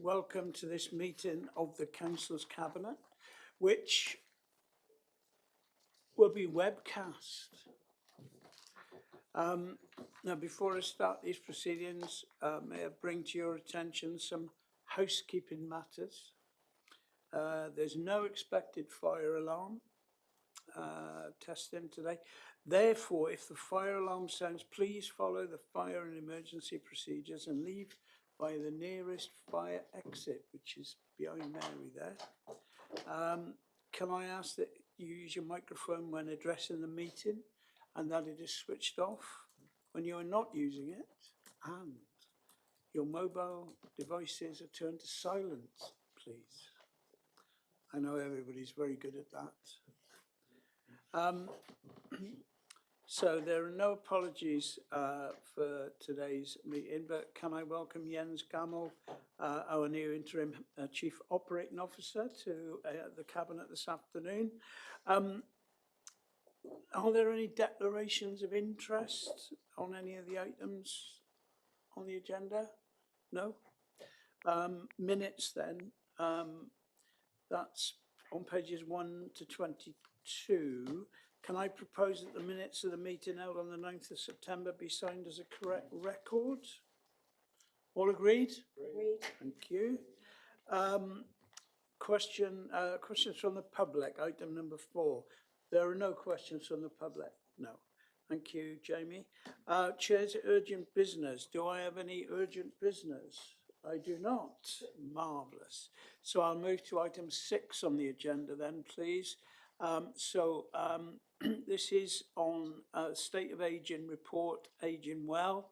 welcome to this meeting of the Council's Cabinet, which will be webcast. Now, before I start these proceedings, may I bring to your attention some housekeeping matters. There's no expected fire alarm testing today. Therefore, if the fire alarm sounds, please follow the fire and emergency procedures and leave by the nearest fire exit, which is behind Mary there. Can I ask that you use your microphone when addressing the meeting and that it is switched off when you are not using it, and your mobile devices are turned to silent, please. I know everybody's very good at that. So there are no apologies for today's meeting, but can I welcome Jens Gammel, our new interim Chief Operating Officer, to the Cabinet this afternoon. Are there any declarations of interest on any of the items on the agenda? No? Minutes then, that's on pages 1 to 22. Can I propose that the minutes of the meeting held on the 9th of September be signed as a correct record? All agreed? Agreed. Thank you. Questions from the public, item number 4. There are no questions from the public. No. Thank you, Jamie. Chair's urgent business. Do I have any urgent business? I do not. Marvellous. So I'll move to item 6 on the agenda then, please. This is on State of Ageing report, Ageing Well,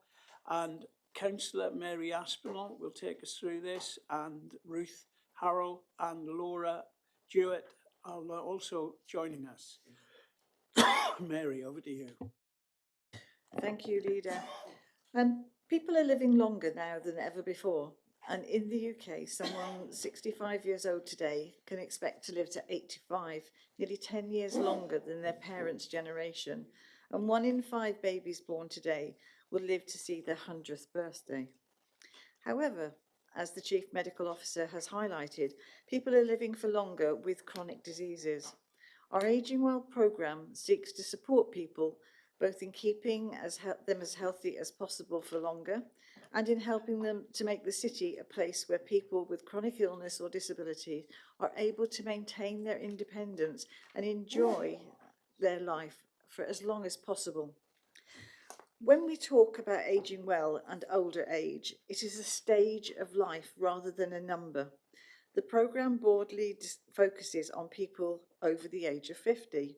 and Councillor Mary Aspinall will take us through this, and Ruth Harrell and Laura Jewett are also joining us. Mary, over to you. Thank you, Leader. People are living longer now than ever before. And in the UK, someone 65 years old today can expect to live to 85, nearly 10 years longer than their parents' generation. And 1 in 5 babies born today will live to see their 100th birthday. However, as the Chief Medical Officer has highlighted, people are living for longer with chronic diseases. Our Ageing Well programme seeks to support people both in keeping them as healthy as possible for longer and in helping them to make the city a place where people with chronic illness or disability are able to maintain their independence and enjoy their life for as long as possible. When we talk about ageing well and older age, it is a stage of life rather than a number. The programme broadly focuses on people over the age of 50,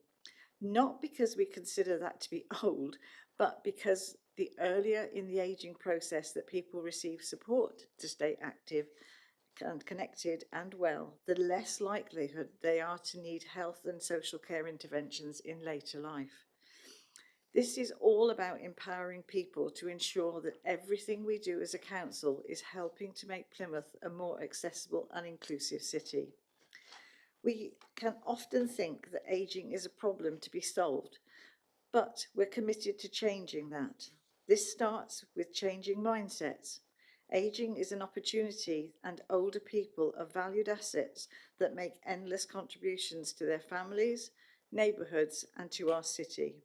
not because we consider that to be old, but because the earlier in the ageing process that people receive support to stay active and connected and well, the less likelihood they are to need health and social care interventions in later life. This is all about empowering people to ensure that everything we do as a council is helping to make Plymouth a more accessible and inclusive city. We can often think that ageing is a problem to be solved, but we're committed to changing that. This starts with changing mindsets. Ageing is an opportunity, and older people are valued assets that make endless contributions to their families, neighbourhoods, and to our city.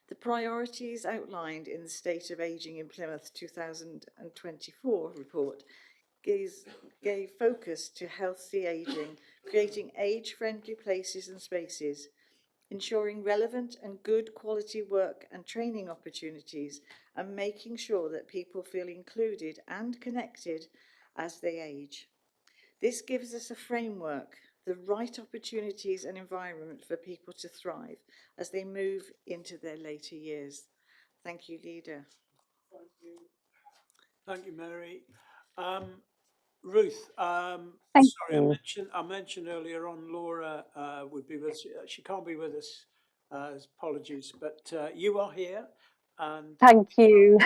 The priorities outlined in the State of Ageing in Plymouth 2024 report gave focus to healthy ageing, creating age-friendly places and spaces, ensuring relevant and good quality work and training opportunities, and making sure that people feel included and connected as they age. This gives us a framework, the right opportunities and environment for people to thrive as they move into their later years. Thank you, Leader. Thank you. Thank you, Mary. Ruth, sorry, I mentioned earlier on Laura would be with us. She can't be with us, apologies, but you are here. And thank you.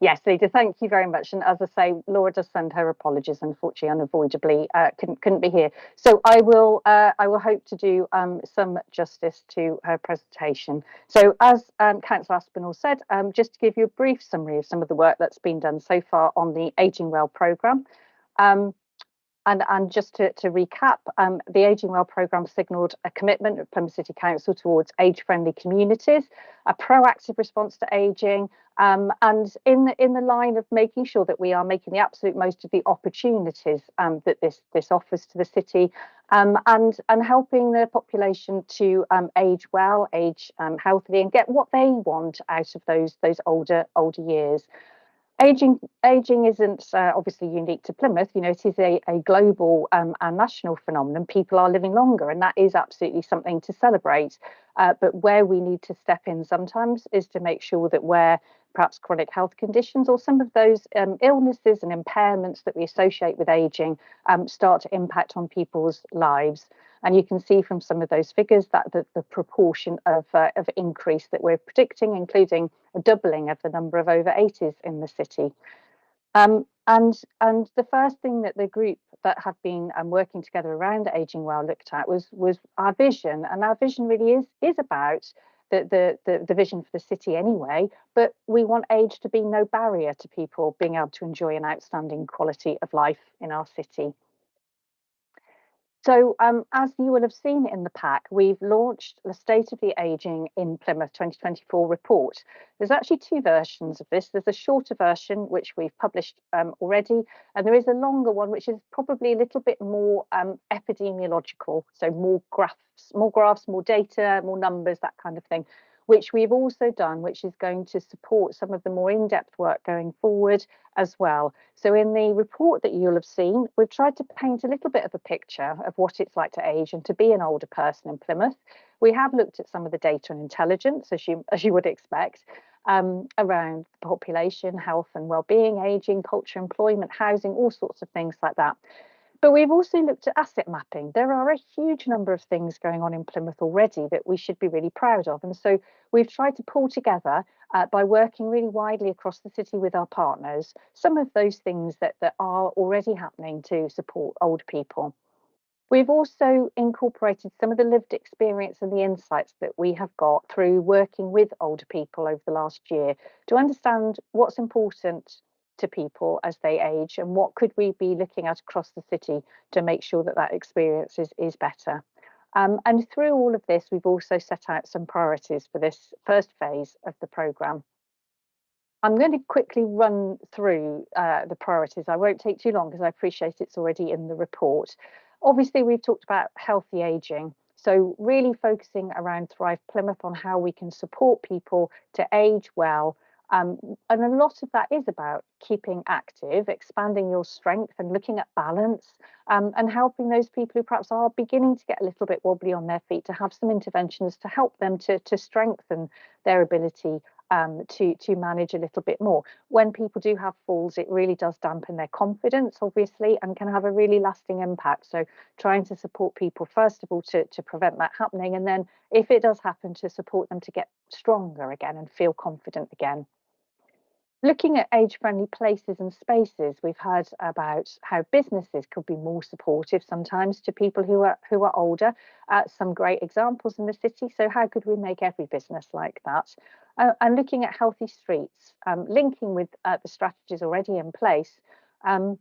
Yes, Lisa, thank you very much. And as I say, Laura does send her apologies. Unfortunately, unavoidably, couldn't be here. So I will hope to do some justice to her presentation. So as Councillor Aspinall said, just to give you a brief summary of some of the work that's been done so far on the Ageing Well programme. And just to recap, the Ageing Well programme signalled a commitment of Plymouth City Council towards age-friendly communities, a proactive response to ageing, and in the line of making sure that we are making the absolute most of the opportunities that this offers to the city, and helping the population to age well, age healthily, and get what they want out of those older years. Aging isn't obviously unique to Plymouth. You know, it is a global and national phenomenon. People are living longer, and that is absolutely something to celebrate. But where we need to step in sometimes is to make sure that where perhaps chronic health conditions or some of those illnesses and impairments that we associate with aging start to impact on people's lives. And you can see from some of those figures that the proportion of increase that we're predicting, including a doubling of the number of over 80s in the city. And the first thing that the group that have been working together around Ageing Well looked at was our vision, and our vision really is about the vision for the city anyway. But we want age to be no barrier to people being able to enjoy an outstanding quality of life in our city. So, as you will have seen in the pack, we've launched the State of the Ageing in Plymouth 2024 report. There's actually two versions of this. There's a shorter version, which we've published already, and there is a longer one, which is probably a little bit more epidemiological, so more graphs, more data, more numbers, that kind of thing, which we've also done, which is going to support some of the more in-depth work going forward as well. So in the report that you'll have seen, we've tried to paint a little bit of a picture of what it's like to age and to be an older person in Plymouth. We have looked at some of the data and intelligence, as you would expect, around population, health and well-being, ageing, culture, employment, housing, all sorts of things like that. But we've also looked at asset mapping. There are a huge number of things going on in Plymouth already that we should be really proud of. And so we've tried to pull together, by working really widely across the city with our partners, some of those things that are already happening to support older people. We've also incorporated some of the lived experience and the insights that we have got through working with older people over the last year to understand what's important to people as they age and what could we be looking at across the city to make sure that that experience is better. And through all of this, we've also set out some priorities for this first phase of the programme. I'm going to quickly run through the priorities. I won't take too long because I appreciate it's already in the report. Obviously, we've talked about healthy ageing. So really focusing around Thrive Plymouth on how we can support people to age well. And a lot of that is about keeping active, expanding your strength and looking at balance, and helping those people who perhaps are beginning to get a little bit wobbly on their feet to have some interventions to help them to strengthen their ability to manage a little bit more. When people do have falls, it really does dampen their confidence, obviously, and can have a really lasting impact. So trying to support people, first of all, to prevent that happening. And then if it does happen, to support them to get stronger again and feel confident again. Looking at age-friendly places and spaces, we've heard about how businesses could be more supportive sometimes to people who are older. Some great examples in the city. So how could we make every business like that? And looking at healthy streets, linking with the strategies already in place. And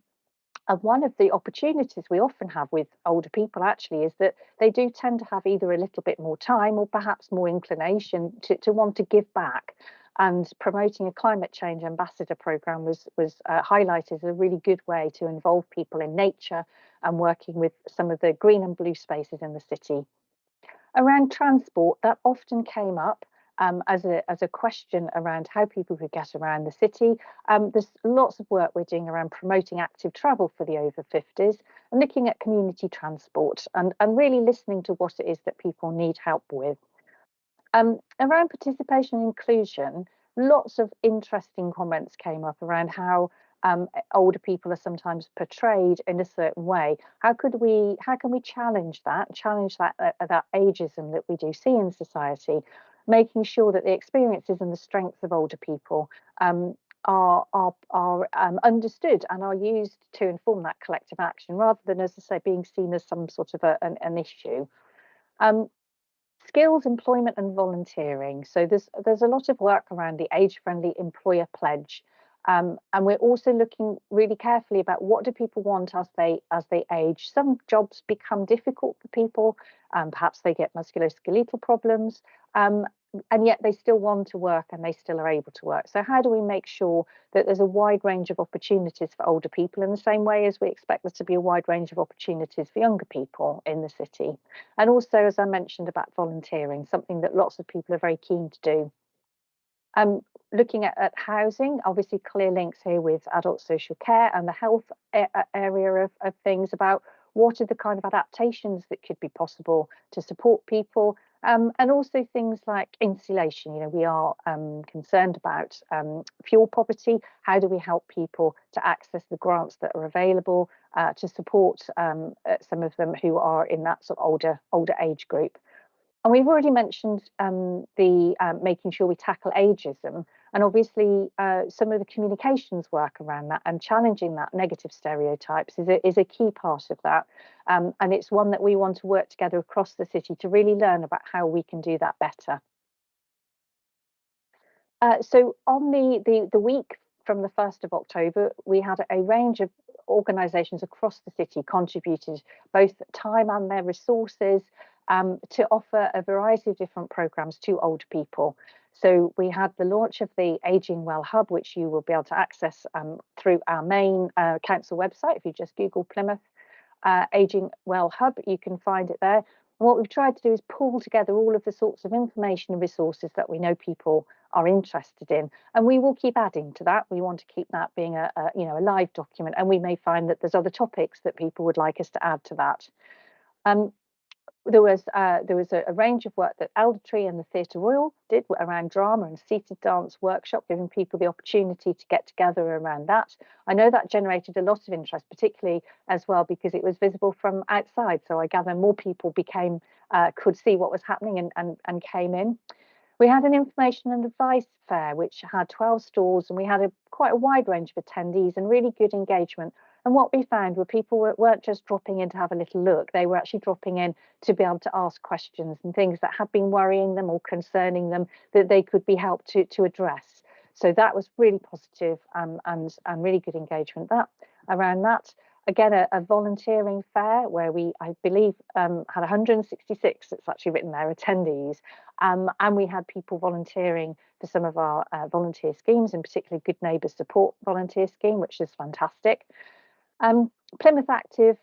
one of the opportunities we often have with older people actually is that they do tend to have either a little bit more time or perhaps more inclination to want to give back. And promoting a climate change ambassador programme was highlighted as a really good way to involve people in nature and working with some of the green and blue spaces in the city. Around transport, that often came up as a question around how people could get around the city. There's lots of work we're doing around promoting active travel for the over 50s and looking at community transport and really listening to what it is that people need help with. Around participation and inclusion, lots of interesting comments came up around how older people are sometimes portrayed in a certain way. How can we challenge that that ageism that we do see in society, making sure that the experiences and the strengths of older people are understood and are used to inform that collective action, rather than, as I say, being seen as some sort of an issue. Um, Skills, employment, and volunteering. So there's a lot of work around the age-friendly employer pledge, and we're also looking really carefully about what do people want as they age. Some jobs become difficult for people, perhaps they get musculoskeletal problems, and yet they still want to work and they still are able to work. So how do we make sure that there's a wide range of opportunities for older people, in the same way as we expect there to be a wide range of opportunities for younger people in the city? And also, as I mentioned, about volunteering, something that lots of people are very keen to do. Looking at housing, obviously clear links here with adult social care and the health area of things, about what are the kind of adaptations that could be possible to support people, and also things like insulation. You know, we are concerned about fuel poverty. How do we help people to access the grants that are available to support some of them who are in that sort of older age group? And we've already mentioned the making sure we tackle ageism, and obviously some of the communications work around that and challenging that negative stereotypes is a key part of that. And it's one that we want to work together across the city to really learn about how we can do that better. So on the week from the 1st of October, we had a range of organisations across the city contributed both time and their resources to offer a variety of different programmes to older people. So we had the launch of the Ageing Well Hub, which you will be able to access through our main council website. If you just Google Plymouth Ageing Well Hub, you can find it there. And what we've tried to do is pull together all of the sorts of information and resources that we know people are interested in, and we will keep adding to that. We want to keep that being a live document, and we may find that there's other topics that people would like us to add to that. There was a range of work that Elder Tree and the Theatre Royal did around drama and seated dance workshop, giving people the opportunity to get together around that. I know that generated a lot of interest, particularly as well because it was visible from outside. So I gather more people could see what was happening and came in. We had an information and advice fair, which had 12 stalls, and we had quite a wide range of attendees and really good engagement. And what we found were people weren't just dropping in to have a little look, they were actually dropping in to be able to ask questions and things that had been worrying them or concerning them that they could be helped to address. So that was really positive and really good engagement around that. Again, a volunteering fair where I believe, had 166, it's actually written there, attendees. And we had people volunteering for some of our volunteer schemes, in particular Good Neighbours Support volunteer scheme, which is fantastic. Plymouth Active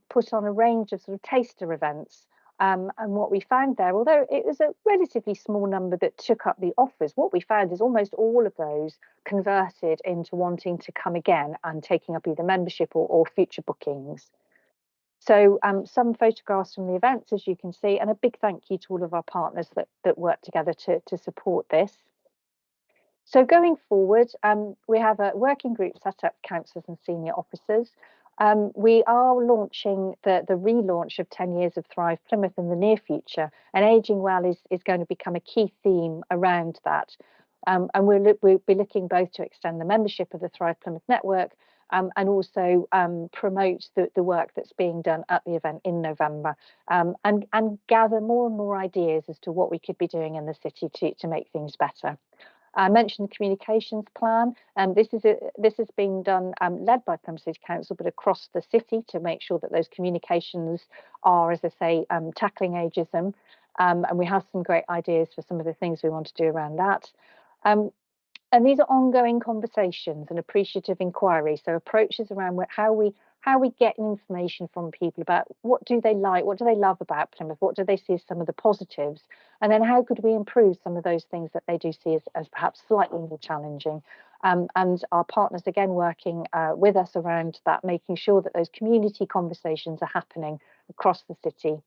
put on a range of sort of taster events. And what we found there, although it was a relatively small number that took up the offers, what we found is almost all of those converted into wanting to come again and taking up either membership or future bookings. So some photographs from the events, as you can see, and a big thank you to all of our partners that work together to support this. So going forward, we have a working group set up, councillors and senior officers. We are launching the relaunch of 10 Years of Thrive Plymouth in the near future, and ageing well is going to become a key theme around that. And we'll be looking both to extend the membership of the Thrive Plymouth network and also promote the work that's being done at the event in November, and gather more and more ideas as to what we could be doing in the city to make things better. I mentioned the communications plan, and this is being done led by Plymouth City Council, but across the city to make sure that those communications are, as I say, tackling ageism. And we have some great ideas for some of the things we want to do around that. And these are ongoing conversations and appreciative inquiry. So approaches around how we get information from people about what do they like, what do they love about Plymouth, what do they see as some of the positives, and then how could we improve some of those things that they do see as perhaps slightly more challenging. And our partners again working with us around that, making sure that those community conversations are happening across the city.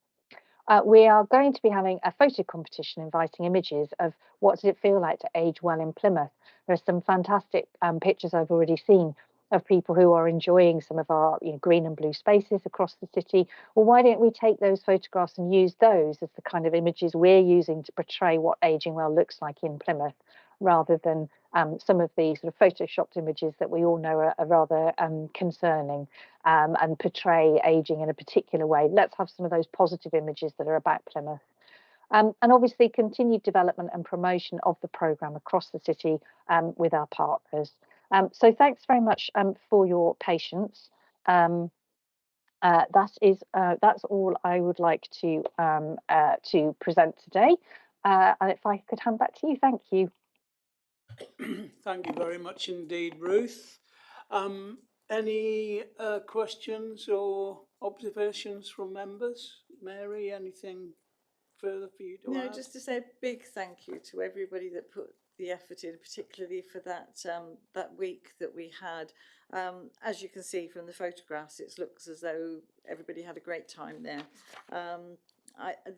We are going to be having a photo competition inviting images of what does it feel like to age well in Plymouth. There are some fantastic pictures I've already seen of people who are enjoying some of our green and blue spaces across the city. Well, why don't we take those photographs and use those as the kind of images we're using to portray what ageing well looks like in Plymouth, rather than some of the sort of photoshopped images that we all know are rather concerning and portray ageing in a particular way. Let's have some of those positive images that are about Plymouth. And obviously continued development and promotion of the programme across the city with our partners. So thanks very much for your patience. That's all I would like to present today. And if I could hand back to you, thank you. Thank you very much indeed, Ruth. Any questions or observations from members? Mary, anything further for you to No, add? just to say a big thank you to everybody that put the effort in, particularly for that that week that we had. As you can see from the photographs, it looks as though everybody had a great time there.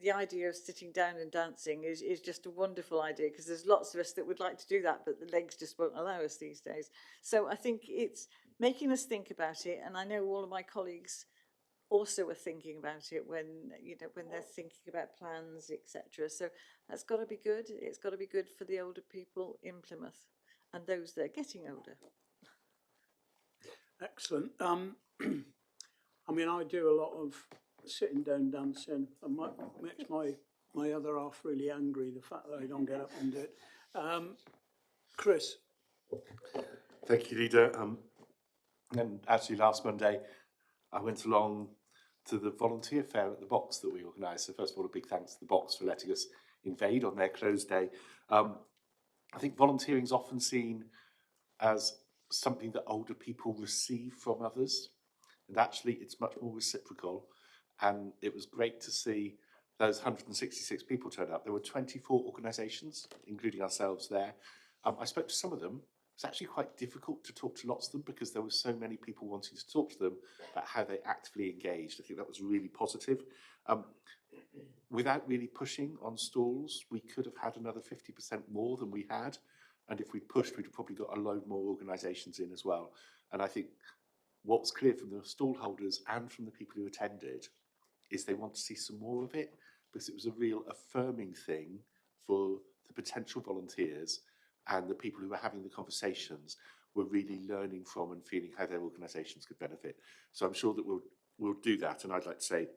The idea of sitting down and dancing is just a wonderful idea, because there's lots of us that would like to do that, but the legs just won't allow us these days. So I think it's making us think about it, and I know all of my colleagues also are thinking about it when when they're thinking about plans, etc. So that's got to be good. It's got to be good for the older people in Plymouth and those that are getting older. Excellent. I mean, I do a lot of sitting down dancing, and makes my other half really angry, the fact that I don't get up and do it. Chris. Thank you, Leader. And actually, last Monday, I went along to the volunteer fair at the Box that we organised. So first of all, a big thanks to the Box for letting us invade on their closed day. I think volunteering is often seen as something that older people receive from others, and actually it's much more reciprocal. And it was great to see those 166 people turn up. There were 24 organisations, including ourselves there. I spoke to some of them. It was actually quite difficult to talk to lots of them because there were so many people wanting to talk to them about how they actively engaged. I think that was really positive. Without really pushing on stalls, we could have had another 50% more than we had. And if we'd pushed, we'd have probably got a load more organisations in as well. And I think what's clear from the stall holders and from the people who attended is they want to see some more of it, because it was a real affirming thing for the potential volunteers, and the people who were having the conversations were really learning from and feeling how their organisations could benefit. So I'm sure that we'll do that, and I'd like to say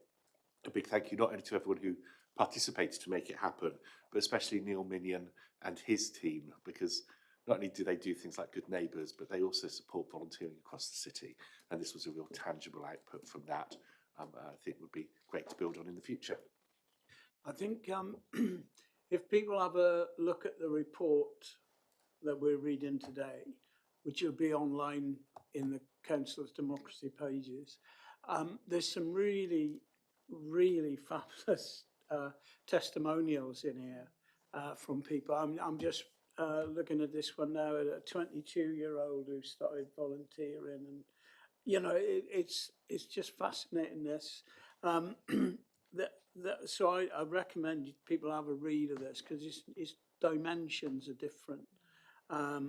a big thank you not only to everyone who participated to make it happen, but especially Neil Minion and his team, because not only do they do things like Good Neighbours, but they also support volunteering across the city, and this was a real tangible output from that. I think would be great to build on in the future. I think if people have a look at the report that we're reading today, which will be online in the Council's democracy pages, there's some really, really fabulous testimonials in here from people. I'm just looking at this one now, a 22-year-old who started volunteering, and it's just fascinating. This so I recommend people have a read of this, because its dimensions are different.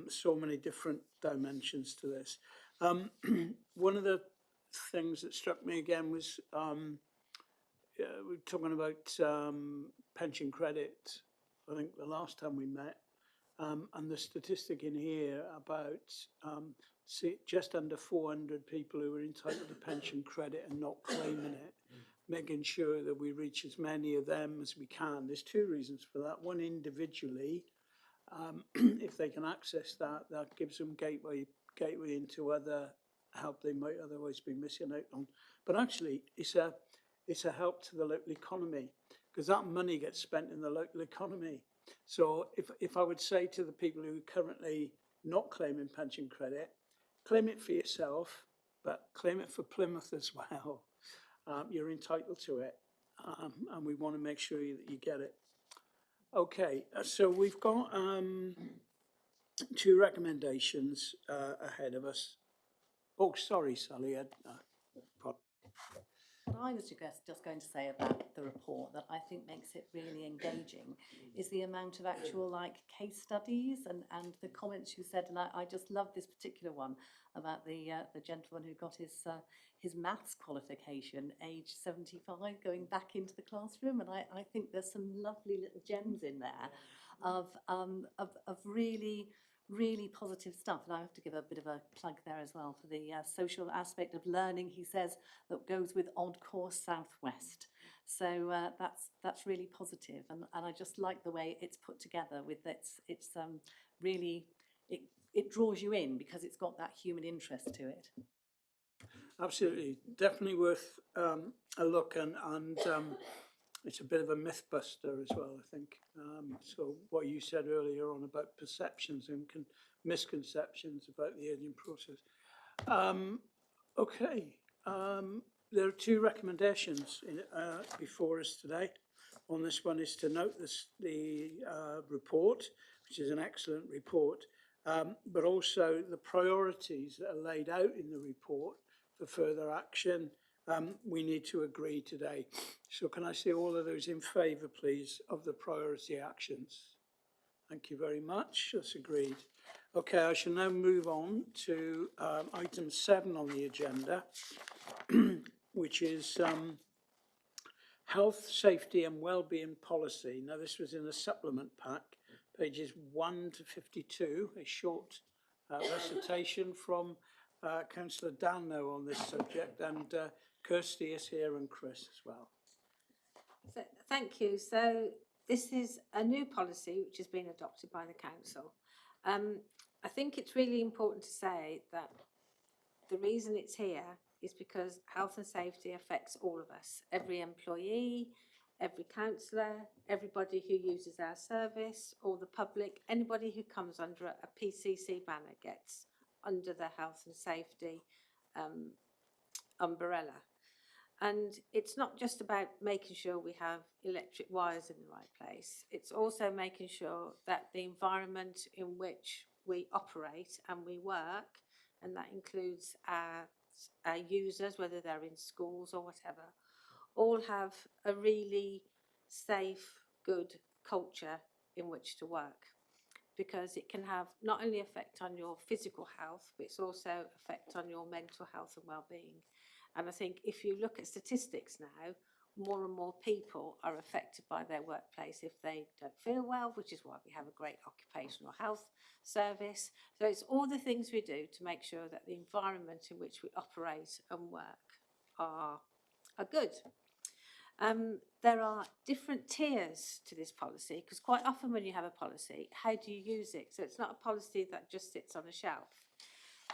So many different dimensions to this. One of the things that struck me again was we were talking about pension credit, I think the last time we met, and the statistic in here about just under 400 people who are entitled to pension credit and not claiming it, making sure that we reach as many of them as we can. There's two reasons for that. One, individually, if they can access that, that gives them gateway into other help they might otherwise be missing out on. But actually, it's a help to the local economy, because that money gets spent in the local economy. So if I would say to the people who are currently not claiming pension credit, claim it for yourself, but claim it for Plymouth as well. You're entitled to it, and we want to make sure that you get it. Okay, so we've got two recommendations ahead of us. Oh, sorry, Sally. What I was just going to say about the report that I think makes it really engaging is the amount of actual case studies and the comments you said, and I just love this particular one about the gentleman who got his maths qualification age 75, going back into the classroom, and I think there's some lovely little gems in there of really really positive stuff. And I have to give a bit of a plug there as well for the social aspect of learning, he says, that goes with Odd Course Southwest. So that's really positive, and I just like the way it's put together with it's really, it draws you in because it's got that human interest to it. Absolutely, definitely worth a look, and it's a bit of a myth buster as well, I think. So what you said earlier on about perceptions and misconceptions about the aging process. Okay, there are two recommendations before us today. On this one is to note the report, which is an excellent report, but also the priorities that are laid out in the report for further action. We need to agree today. So can I see all of those in favour, please, of the priority actions? Thank you very much. That's agreed. Okay, I shall now move on to item 7 on the agenda, which is health, safety and wellbeing policy. Now, this was in the supplement pack, pages 1 to 52, a short recitation from Councillor Danno on this subject, and Kirsty is here and Chris as well. So, thank you. So this is a new policy which has been adopted by the council. I think it's really important to say that the reason it's here is because health and safety affects all of us, every employee, every councillor, everybody who uses our service, or the public, anybody who comes under a PCC banner gets under the health and safety umbrella. And it's not just about making sure we have electric wires in the right place. It's also making sure that the environment in which we operate and we work, and that includes our users, whether they're in schools or whatever, all have a really safe, good culture in which to work. Because it can have not only effect on your physical health, but it's also effect on your mental health and well-being. And I think if you look at statistics now, more and more people are affected by their workplace if they don't feel well, which is why we have a great occupational health service. So it's all the things we do to make sure that the environment in which we operate and work are good. There are different tiers to this policy, because quite often when you have a policy, how do you use it? So it's not a policy that just sits on a shelf.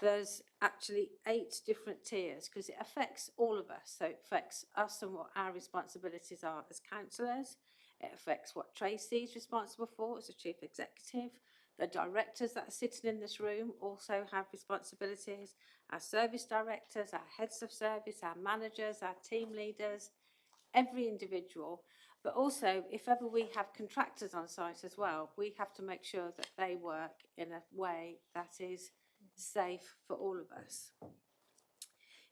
There's actually 8 different tiers because it affects all of us. So it affects us and what our responsibilities are as councillors. It affects what Tracy is responsible for as a chief executive. The directors that are sitting in this room also have responsibilities. Our service directors, our heads of service, our managers, our team leaders, every individual. But also, if ever we have contractors on site as well, we have to make sure that they work in a way that is safe for all of us.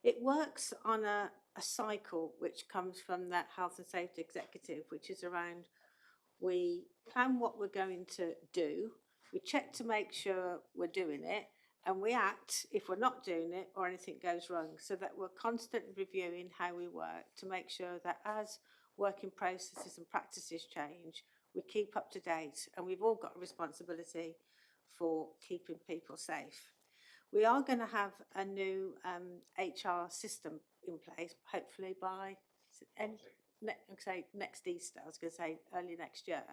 It works on a cycle which comes from that health and safety executive, which is around, we plan what we're going to do, we check to make sure we're doing it, and we act if we're not doing it or anything goes wrong, so that we're constantly reviewing how we work to make sure that as working processes and practices change, we keep up to date, and we've all got a responsibility for keeping people safe. We are going to have a new HR system in place, hopefully by next Easter, I was going to say early next year,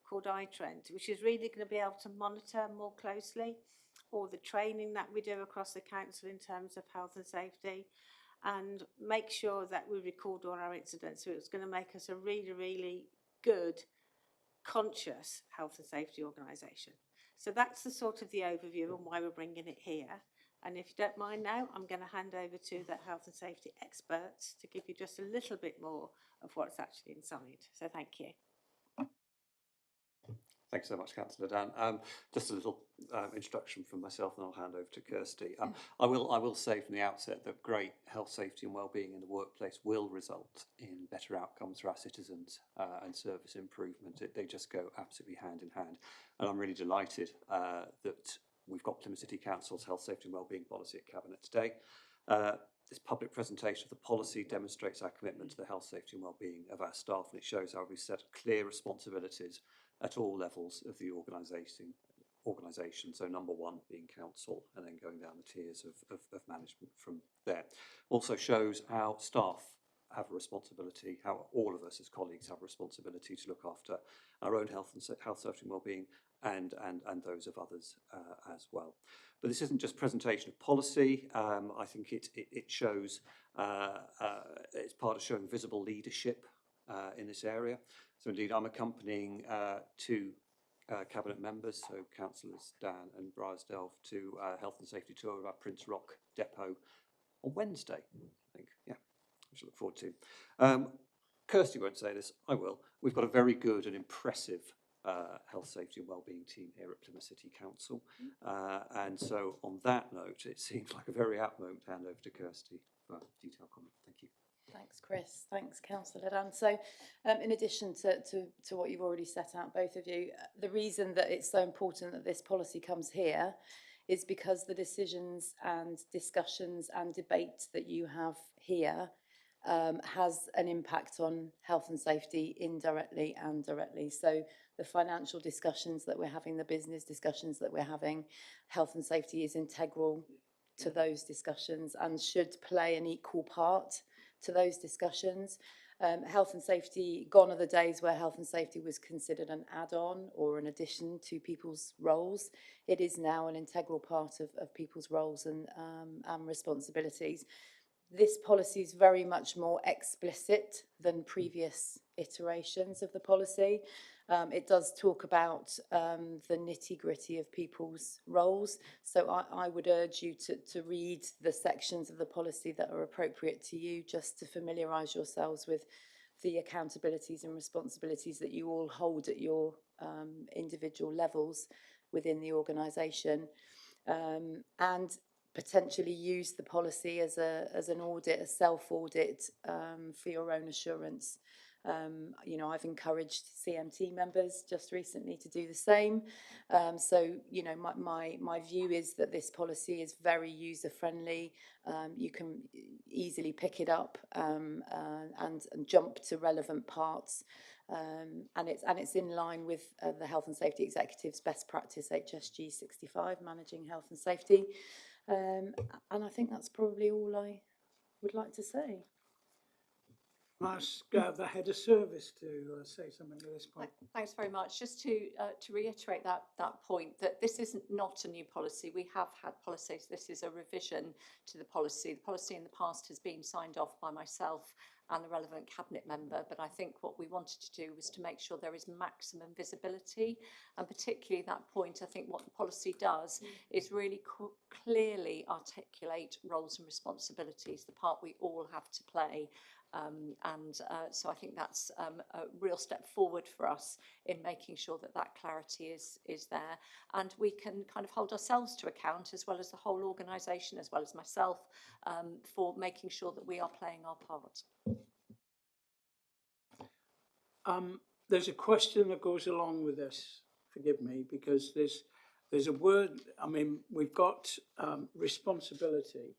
called iTrend, which is really going to be able to monitor more closely all the training that we do across the council in terms of health and safety, and make sure that we record all our incidents. So it's going to make us a really, really good, conscious health and safety organisation. So that's the sort of the overview and why we're bringing it here. And if you don't mind now, I'm going to hand over to the health and safety experts to give you just a little bit more of what's actually inside. So thank you. Thanks so much, Councillor Dan. Just a little introduction from myself, and I'll hand over to Kirsty. I will say from the outset that great health, safety and wellbeing in the workplace will result in better outcomes for our citizens and service improvement. They just go absolutely hand in hand. And I'm really delighted that we've got Plymouth City Council's health, safety and wellbeing policy at Cabinet today. This public presentation of the policy demonstrates our commitment to the health, safety and wellbeing of our staff, and it shows how we set clear responsibilities at all levels of the organisation organisation. So number one being council, and then going down the tiers of management from there. Also shows how staff have a responsibility, how all of us as colleagues have a responsibility to look after our own health, safety and well-being, and those of others as well. But this isn't just presentation of policy. I think it shows, it's part of showing visible leadership in this area. So indeed, I'm accompanying two cabinet members, so councillors Dan and Briarsdelf, to health and safety tour of our Prince Rock depot on Wednesday, I think. Yeah, which I look forward to. Kirsty won't say this, I will. We've got a very good and impressive health, safety and wellbeing team here at Plymouth City Council. And so on that note, it seems like a very apt moment to hand over to Kirsty for a detailed comment. Thank you. Thanks, Chris. Thanks, Councillor Dan. So in addition to what you've already set out, both of you, the reason that it's so important that this policy comes here is because the decisions and discussions and debate that you have here has an impact on health and safety indirectly and directly. So the financial discussions that we're having, the business discussions that we're having, health and safety is integral to those discussions and should play an equal part to those discussions. Health and safety, gone are the days where health and safety was considered an add-on or an addition to people's roles. It is now an integral part of people's roles and responsibilities. This policy is very much more explicit than previous iterations of the policy. It does talk about the nitty-gritty of people's roles. So I would urge you to read the sections of the policy that are appropriate to you, just to familiarise yourselves with the accountabilities and responsibilities that you all hold at your individual levels within the organisation. And potentially use the policy as an audit, a self-audit for your own assurance. You know, I've encouraged CMT members just recently to do the same. So, you know, my view is that this policy is very user-friendly. You can easily pick it up and jump to relevant parts. And it's in line with the Health and Safety Executive's best practice HSG 65, managing health and safety. And I think that's probably all I would like to say. I'll ask the head of service to say something at this point. Thanks very much. Just to reiterate that point, that this is not a new policy. We have had policies. This is a revision to the policy. The policy in the past has been signed off by myself and the relevant cabinet member, but I think what we wanted to do was to make sure there is maximum visibility, and particularly that point, I think what the policy does is really clearly articulate roles and responsibilities, the part we all have to play. So I think that's a real step forward for us in making sure that that clarity is there, and we can kind of hold ourselves to account, as well as the whole organisation, as well as myself, for making sure that we are playing our part. There's a question that goes along with this, forgive me, because there's a word, I mean, we've got responsibility,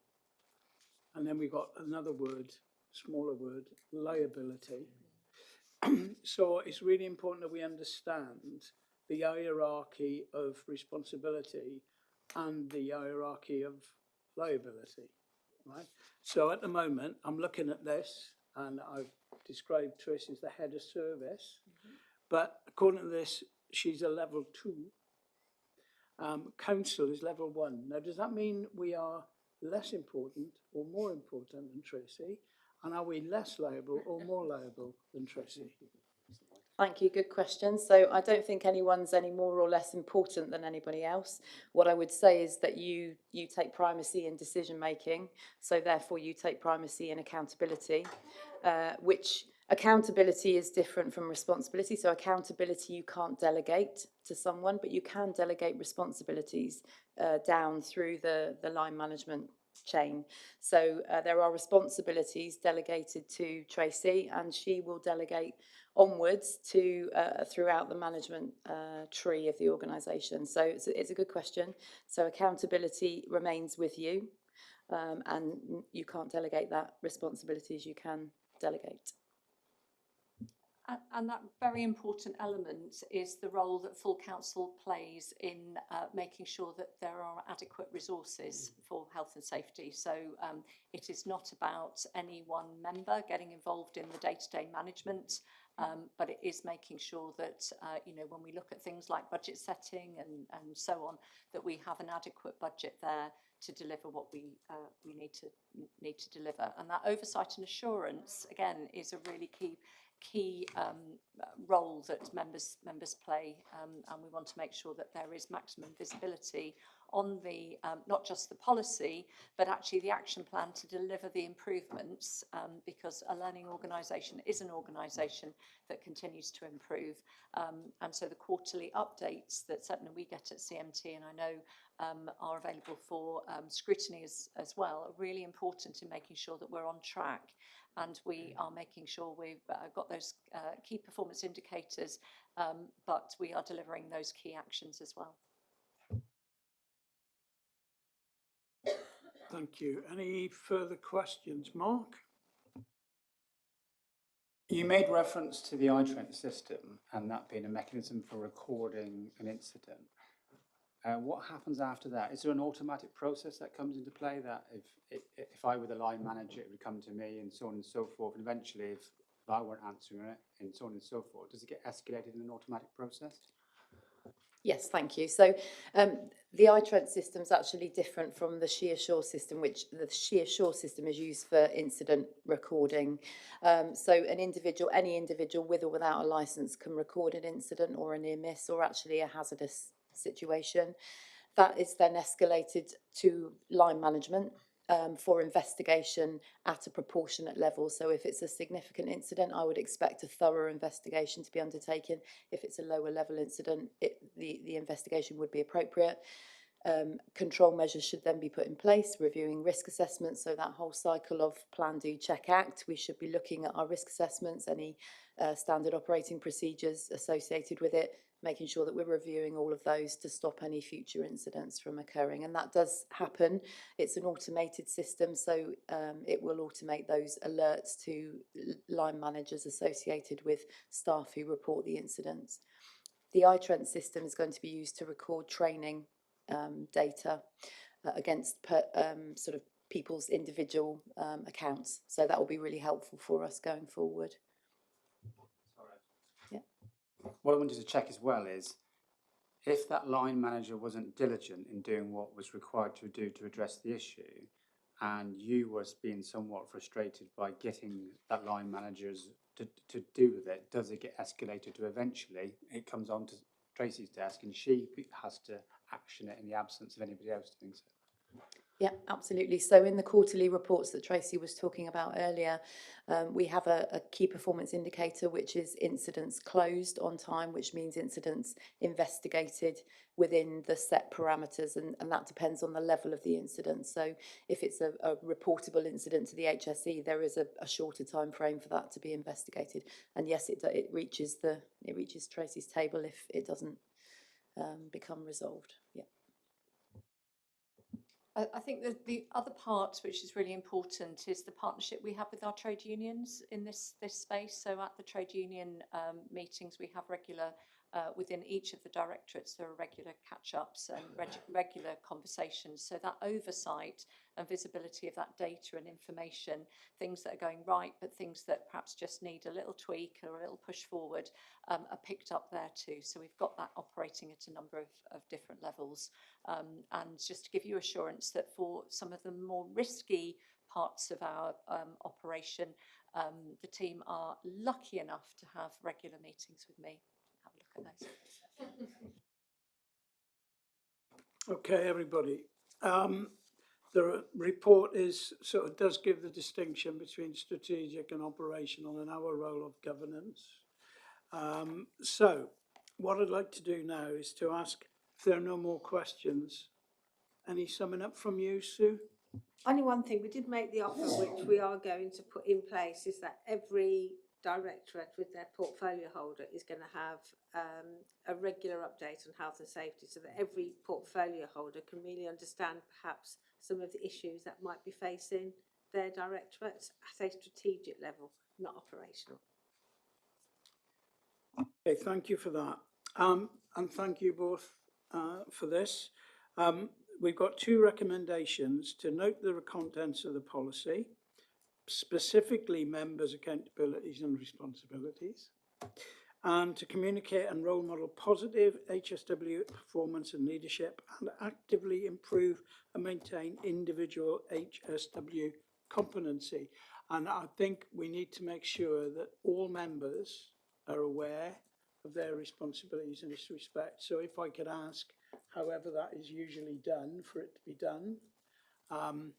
and then we've got another word, smaller word, liability. So it's really important that we understand the hierarchy of responsibility and the hierarchy of liability, right? So at the moment, I'm looking at this, and I've described Trish as the head of service, but according to this, she's a level 2. Council is level 1. Now, does that mean we are less important or more important than Tracy? And are we less liable or more liable than Tracy? Thank you, good question. So I don't think anyone's any more or less important than anybody else. What I would say is that you take primacy in decision making, so therefore you take primacy in accountability, which accountability is different from responsibility. So accountability you can't delegate to someone, but you can delegate responsibilities down through the line management chain. So there are responsibilities delegated to Tracy, and she will delegate onwards to throughout the management tree of the organisation. So it's a good question. So accountability remains with you, and you can't delegate that responsibility as you can delegate. And that very important element is the role that full council plays in making sure that there are adequate resources for health and safety. So it is not about any one member getting involved in the day-to-day management, but it is making sure that, you know, when we look at things like budget setting and so on, that we have an adequate budget there to deliver what we need to deliver. And that oversight and assurance, again, is a really key role that members play, and we want to make sure that there is maximum visibility on the not just the policy but actually the action plan to deliver the improvements, because a learning organisation is an organisation that continues to improve, and so the quarterly updates that certainly we get at CMT, and I know are available for scrutiny as well, are really important in making sure that we're on track. And we are making sure we've got those key performance indicators, but we are delivering those key actions as well. Thank you. Any further questions? Mark? You made reference to the iTrent system and that being a mechanism for recording an incident. What happens after that? Is there an automatic process that comes into play that if I were the line manager, it would come to me and so on and so forth, and eventually if I weren't answering it and so on and so forth, does it get escalated in an automatic process? Yes, thank you. So the iTrent system is actually different from the SheAssure system, which the SheAssure system is used for incident recording. So any individual with or without a licence can record an incident or a near miss or actually a hazardous situation. That is then escalated to line management for investigation at a proportionate level. So if it's a significant incident, I would expect a thorough investigation to be undertaken. If it's a lower level incident, the investigation would be appropriate. Control measures should then be put in place, reviewing risk assessments. So that whole cycle of plan, do, check, act, we should be looking at our risk assessments, any standard operating procedures associated with it, making sure that we're reviewing all of those to stop any future incidents from occurring. And that does happen. It's an automated system, so it will automate those alerts to line managers associated with staff who report the incidents. The iTrent system is going to be used to record training data against sort of people's individual accounts. So that will be really helpful for us going forward. What I wanted to check as well is, if that line manager wasn't diligent in doing what was required to do to address the issue, and you was being somewhat frustrated by getting that line manager to do with it, does it get escalated to eventually it comes on to Tracy's desk and she has to action it in the absence of anybody else doing so? Yeah, absolutely. So in the quarterly reports that Tracy was talking about earlier, we have a key performance indicator, which is incidents closed on time, which means incidents investigated within the set parameters, and that depends on the level of the incident. So if it's a reportable incident to the HSE, there is a shorter time frame for that to be investigated. And yes, it reaches Tracy's table if it doesn't become resolved. Yeah. I think that the other part, which is really important, is the partnership we have with our trade unions in this space. So at the trade union meetings, we have regular, within each of the directorates, there are regular catch-ups and regular conversations. So that oversight and visibility of that data and information, things that are going right, but things that perhaps just need a little tweak or a little push forward, are picked up there too. So we've got that operating at a number of different levels. And just to give you assurance that for some of the more risky parts of our operation, the team are lucky enough to have regular meetings with me. Have a look at those. Okay, everybody. The report does give the distinction between strategic and operational and our role of governance. So what I'd like to do now is to ask if there are no more questions. Any summing up from you, Sue? Only one thing, we did make the offer, which we are going to put in place, is that every directorate with their portfolio holder is going to have a regular update on health and safety, so that every portfolio holder can really understand perhaps some of the issues that might be facing their directorates at a strategic level, not operational. Okay, thank you for that. And thank you both for this. We've got two recommendations: to note the contents of the policy, specifically members' accountabilities and responsibilities, and to communicate and role model positive HSW performance and leadership, and actively improve and maintain individual HSW competency. And I think we need to make sure that all members are aware of their responsibilities in this respect. So if I could ask, however that is usually done, for it to be done. I'm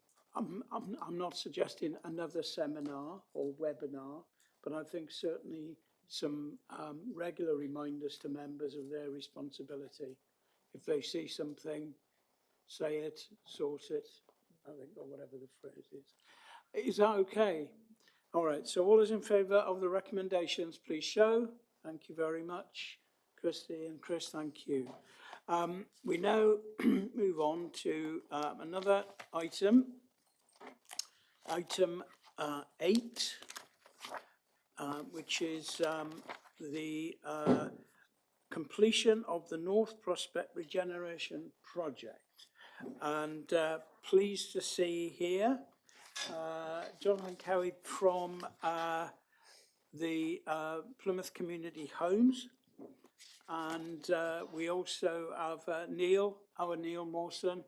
not suggesting another seminar or webinar, but I think certainly some regular reminders to members of their responsibility. If they see something, say it, sort it, I think, or whatever the phrase is. Is that okay? All right, so all those in favour of the recommendations, please show. Thank you very much. Kirsty and Chris, thank you. We now move on to another item, item 8, which is the completion of the North Prospect Regeneration Project. And pleased to see here Jonathan Cowie from the Plymouth Community Homes. And we also have Neil Mawson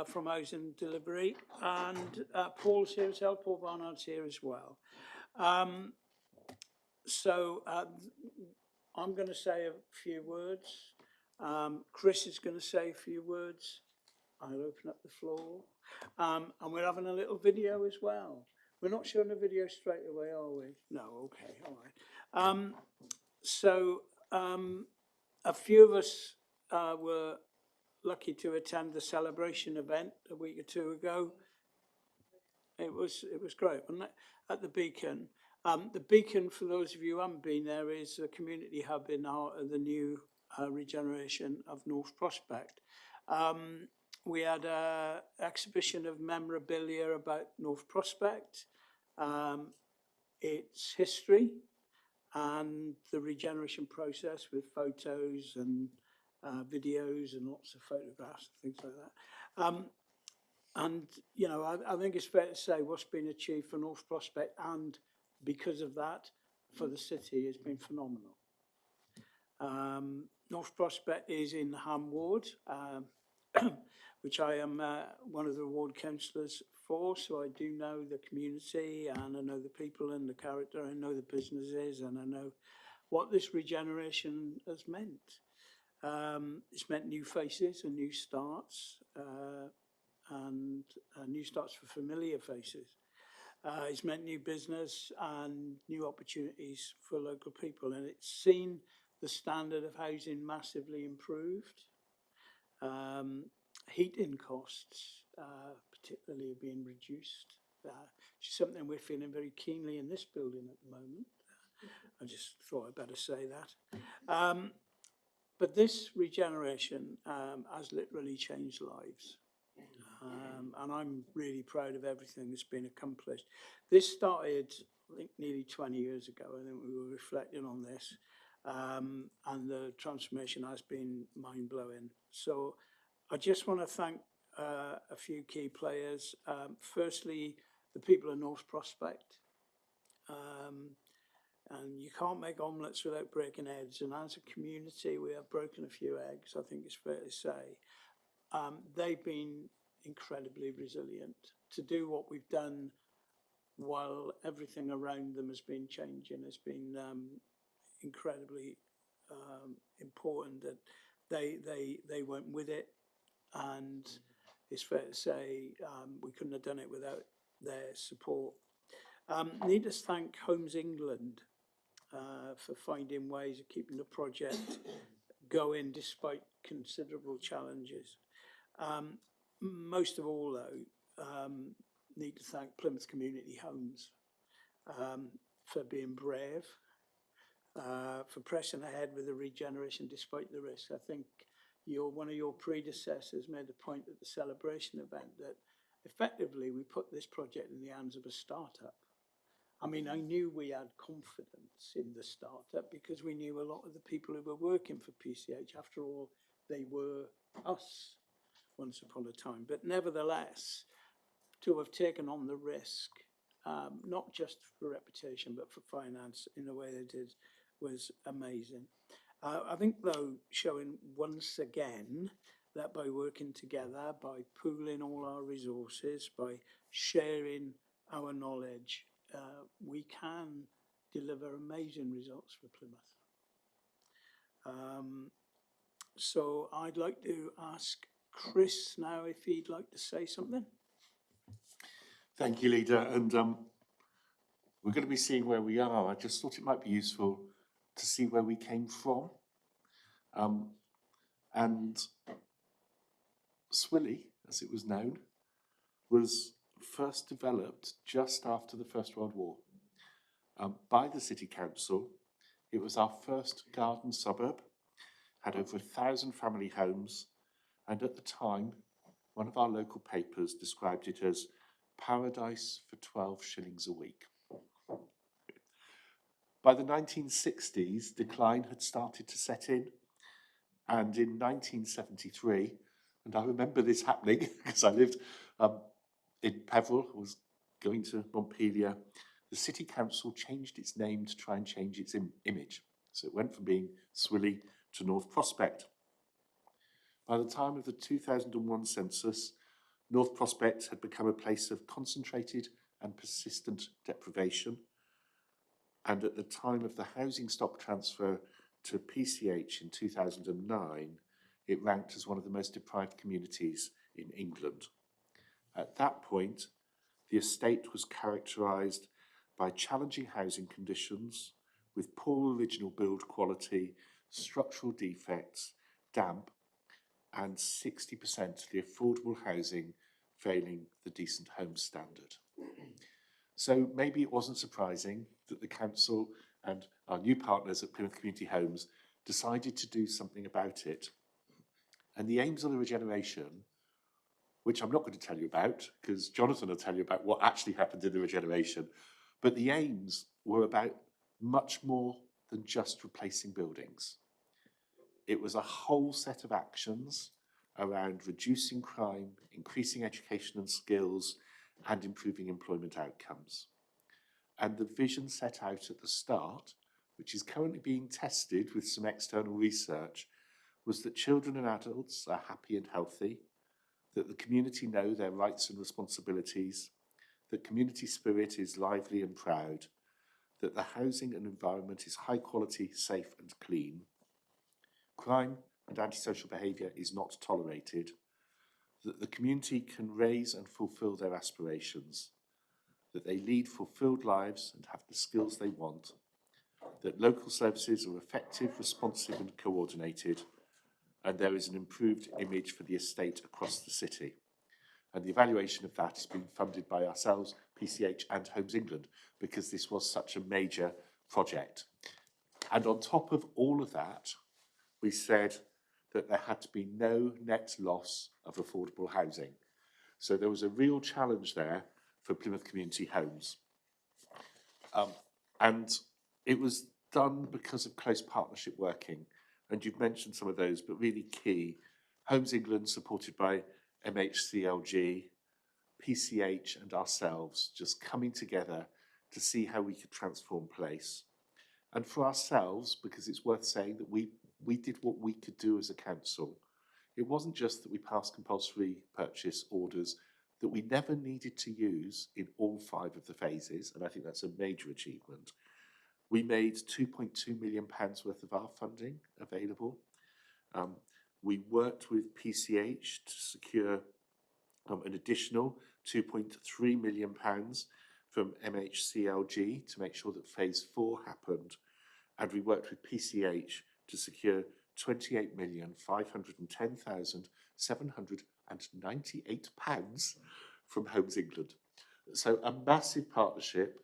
from Housing Delivery, and Paul's here as well, Paul Barnard's here as well. So I'm going to say a few words. Chris is going to say a few words. I'll open up the floor. And we're having a little video as well. We're not showing the video straight away, are we? No, okay, all right. A few of us were lucky to attend the celebration event a week or two ago. It was great, wasn't it? At the Beacon. The Beacon, for those of you who haven't been there, is a community hub in the new regeneration of North Prospect. We had an exhibition of memorabilia about North Prospect, its history, and the regeneration process with photos and videos and lots of photographs and things like that. And, you know, I think it's fair to say what's been achieved for North Prospect, and because of that, for the city, has been phenomenal. North Prospect is in the Ham Ward, which I am one of the ward councillors for, so I do know the community, and I know the people and the character, I know the businesses, and I know what this regeneration has meant. It's meant new faces and new starts, and new starts for familiar faces. It's meant new business and new opportunities for local people, and it's seen the standard of housing massively improved. Heating costs particularly are being reduced, which is something we're feeling very keenly in this building at the moment. I just thought I'd better say that. But this regeneration has literally changed lives. And I'm really proud of everything that's been accomplished. This started, I think, nearly 20 years ago. I think we were reflecting on this, and the transformation has been mind-blowing. So I just want to thank a few key players. Firstly, the people of North Prospect. And you can't make omelettes without breaking eggs. And as a community, we have broken a few eggs, I think it's fair to say. They've been incredibly resilient to do what we've done while everything around them has been changing. Has been incredibly important that they went with it, and it's fair to say we couldn't have done it without their support. Need to thank Homes England for finding ways of keeping the project going despite considerable challenges. Most of all, though, need to thank Plymouth Community Homes for being brave, for pressing ahead with the regeneration despite the risk. I think one of your predecessors made the point at the celebration event that effectively we put this project in the hands of a startup, I mean, I knew we had confidence in the startup because we knew a lot of the people who were working for PCH. After all, they were us once upon a time. But nevertheless, to have taken on the risk, not just for reputation, but for finance in the way they did, was amazing. I think, though, showing once again that by working together, by pooling all our resources, by sharing our knowledge, we can deliver amazing results for Plymouth. So I'd like to ask Chris now if he'd like to say something. Thank you, Leader. And we're going to be seeing where we are. I just thought it might be useful to see where we came from. And Swilly, as it was known, was first developed just after the First World War by the City Council. It was our first garden suburb, had over 1,000 family homes, and at the time, one of our local papers described it as paradise for 12 shillings a week. By the 1960s, decline had started to set in, and in 1973, and I remember this happening because I lived in Peveril, I was going to Montpelier, the City Council changed its name to try and change its image. So it went from being Swilly to North Prospect. By the time of the 2001 census, North Prospect had become a place of concentrated and persistent deprivation. And at the time of the housing stock transfer to PCH in 2009, it ranked as one of the most deprived communities in England. At that point, the estate was characterised by challenging housing conditions with poor original build quality, structural defects, damp, and 60% of the affordable housing failing the decent home standard. So maybe it wasn't surprising that the council and our new partners at Plymouth Community Homes decided to do something about it. And the aims of the regeneration, which I'm not going to tell you about because Jonathan will tell you about what actually happened in the regeneration, but the aims were about much more than just replacing buildings. It was a whole set of actions around reducing crime, increasing education and skills, and improving employment outcomes. And the vision set out at the start, which is currently being tested with some external research, was that children and adults are happy and healthy, that the community know their rights and responsibilities, that community spirit is lively and proud, that the housing and environment is high quality, safe and clean, crime and antisocial behaviour is not tolerated, that the community can raise and fulfil their aspirations, that they lead fulfilled lives and have the skills they want, that local services are effective, responsive and coordinated, and there is an improved image for the estate across the city. And the evaluation of that has been funded by ourselves, PCH and Homes England, because this was such a major project. And on top of all of that, we said that there had to be no net loss of affordable housing. So there was a real challenge there for Plymouth Community Homes. And it was done because of close partnership working. And you've mentioned some of those, but really key. Homes England, supported by MHCLG, PCH and ourselves, just coming together to see how we could transform place. And for ourselves, because it's worth saying that we did what we could do as a council. It wasn't just that we passed compulsory purchase orders that we never needed to use in all 5 of the phases, and I think that's a major achievement. We made £2.2 million worth of our funding available. We worked with PCH to secure an additional £2.3 million from MHCLG to make sure that phase 4 happened. And we worked with PCH to secure £28,510,798 from Homes England. So a massive partnership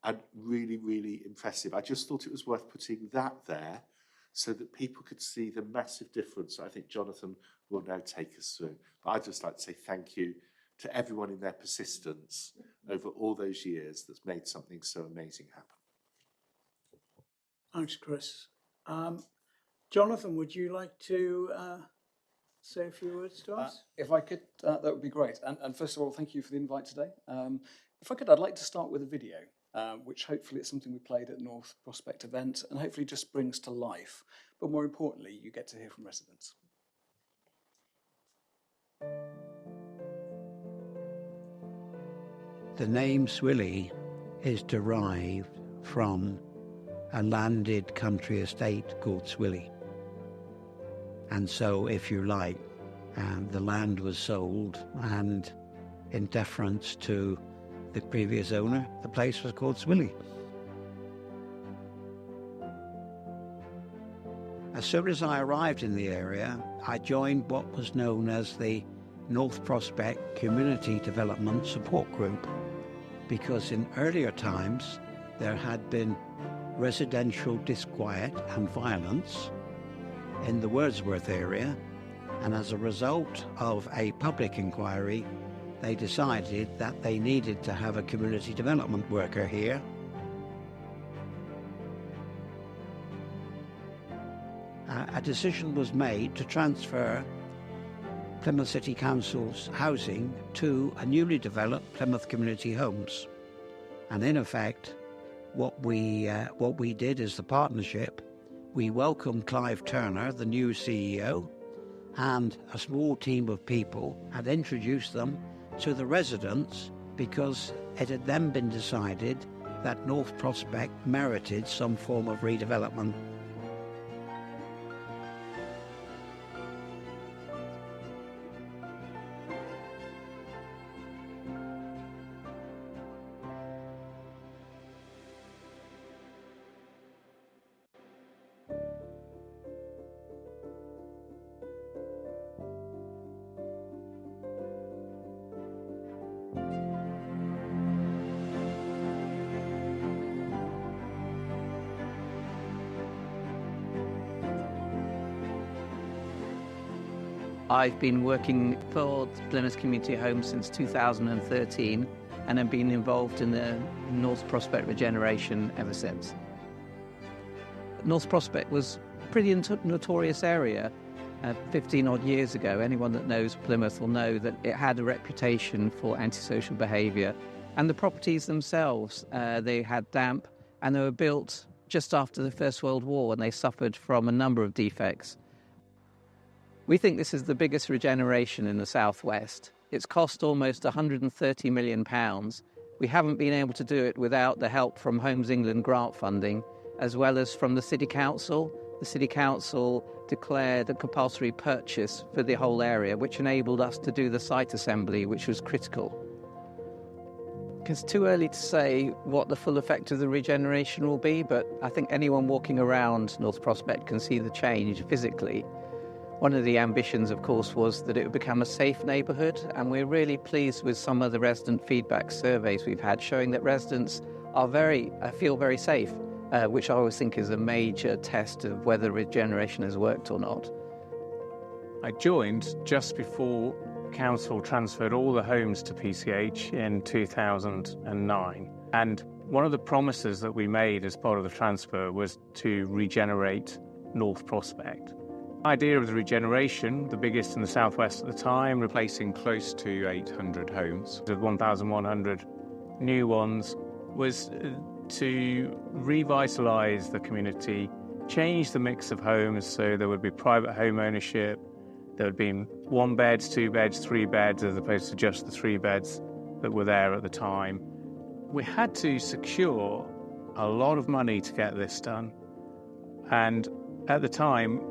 and really, really impressive. I just thought it was worth putting that there so that people could see the massive difference I think Jonathan will now take us through. But I'd just like to say thank you to everyone in their persistence over all those years that's made something so amazing happen. Thanks, Chris. Jonathan, would you like to say a few words to us? If I could, that would be great. And first of all, thank you for the invite today. If I could, I'd like to start with a video, which hopefully is something we played at North Prospect event and hopefully just brings to life. But more importantly, you get to hear from residents. The name Swilly is derived from a landed country estate called Swilly. And so, if you like, the land was sold, and in deference to the previous owner, the place was called Swilly. As soon as I arrived in the area, I joined what was known as the North Prospect Community Development Support Group, because in earlier times there had been residential disquiet and violence in the Wordsworth area, and as a result of a public inquiry, they decided that they needed to have a community development worker here. A decision was made to transfer Plymouth City Council's housing to a newly developed Plymouth Community Homes. And in effect, what we did as the partnership, we welcomed Clive Turner, the new CEO, and a small team of people, and introduced them to the residents because it had then been decided that North Prospect merited some form of redevelopment. I've been working for Plymouth Community Homes since 2013 and have been involved in the North Prospect regeneration ever since. North Prospect was a pretty notorious area 15 odd years ago. Anyone that knows Plymouth will know that it had a reputation for antisocial behaviour, and the properties themselves, they had damp, and they were built just after the First World War, and they suffered from a number of defects. We think this is the biggest regeneration in the southwest. It's cost almost £130 million. We haven't been able to do it without the help from Homes England grant funding, as well as from the City Council. The City Council declared a compulsory purchase for the whole area, which enabled us to do the site assembly, which was critical. It's too early to say what the full effect of the regeneration will be, but I think anyone walking around North Prospect can see the change physically. One of the ambitions, of course, was that it would become a safe neighbourhood, and we're really pleased with some of the resident feedback surveys we've had, showing that residents are feel very safe, which I always think is a major test of whether regeneration has worked or not. I joined just before Council transferred all the homes to PCH in 2009, and one of the promises that we made as part of the transfer was to regenerate North Prospect. The idea of the regeneration, the biggest in the southwest at the time, replacing close to 800 homes with 1,100 new ones, was to revitalise the community, change the mix of homes so there would be private home ownership, there would be 1 beds, 2 beds, 3 beds, as opposed to just the 3 beds that were there at the time. We had to secure a lot of money to get this done, and at the time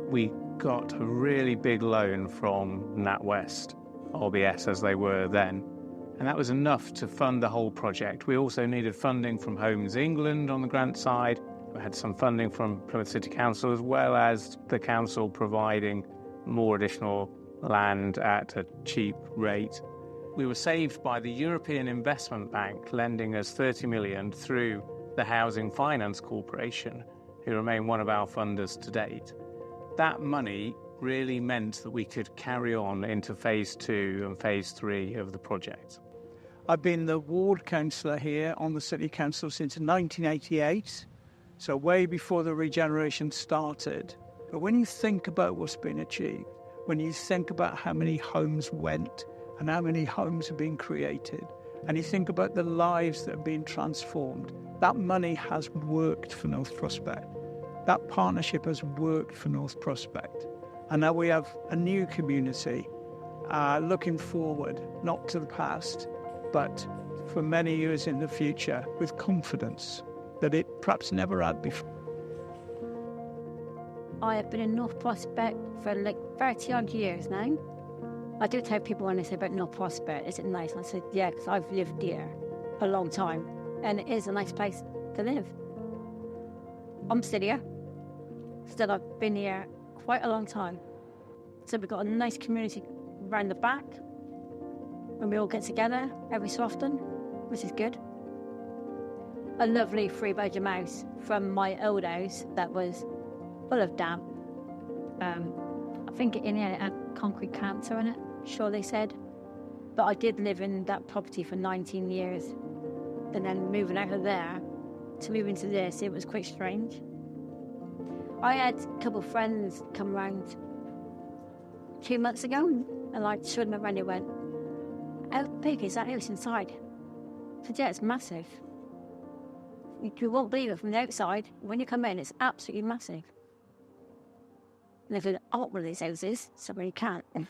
we got a really big loan from NatWest, RBS as they were then, and that was enough to fund the whole project. We also needed funding from Homes England on the grant side. We had some funding from Plymouth City Council, as well as the council providing more additional land at a cheap rate. We were saved by the European Investment Bank lending us 30 million through the Housing Finance Corporation, who remain one of our funders to date. That money really meant that we could carry on into phase 2 and phase 3 of the project. I've been the ward councillor here on the City Council since 1988, so way before the regeneration started. But when you think about what's been achieved, when you think about how many homes went and how many homes have been created, and you think about the lives that have been transformed, that money has worked for North Prospect. That partnership has worked for North Prospect. And now we have a new community looking forward, not to the past, but for many years in the future, with confidence that it perhaps never had before. I have been in North Prospect for like 30 odd years now. I do tell people when they say about North Prospect, is it nice? I said, yeah, because I've lived here a long time and it is a nice place to live. I'm still here. Still, I've been here quite a long time. So we've got a nice community around the back when we all get together every so often, which is good. A lovely 3-bedroom house from my old house that was full of damp. I think it had concrete counter in it, sure they said. But I did live in that property for 19 years. And then moving out of there to move into this, it was quite strange. I had a couple of friends come around 2 months ago and I showed them around and they went, how big is that house inside? I said, yeah, it's massive. You won't believe it from the outside. When you come in, it's absolutely massive. And if you aren't one of these houses, somewhere you can't. Thanks,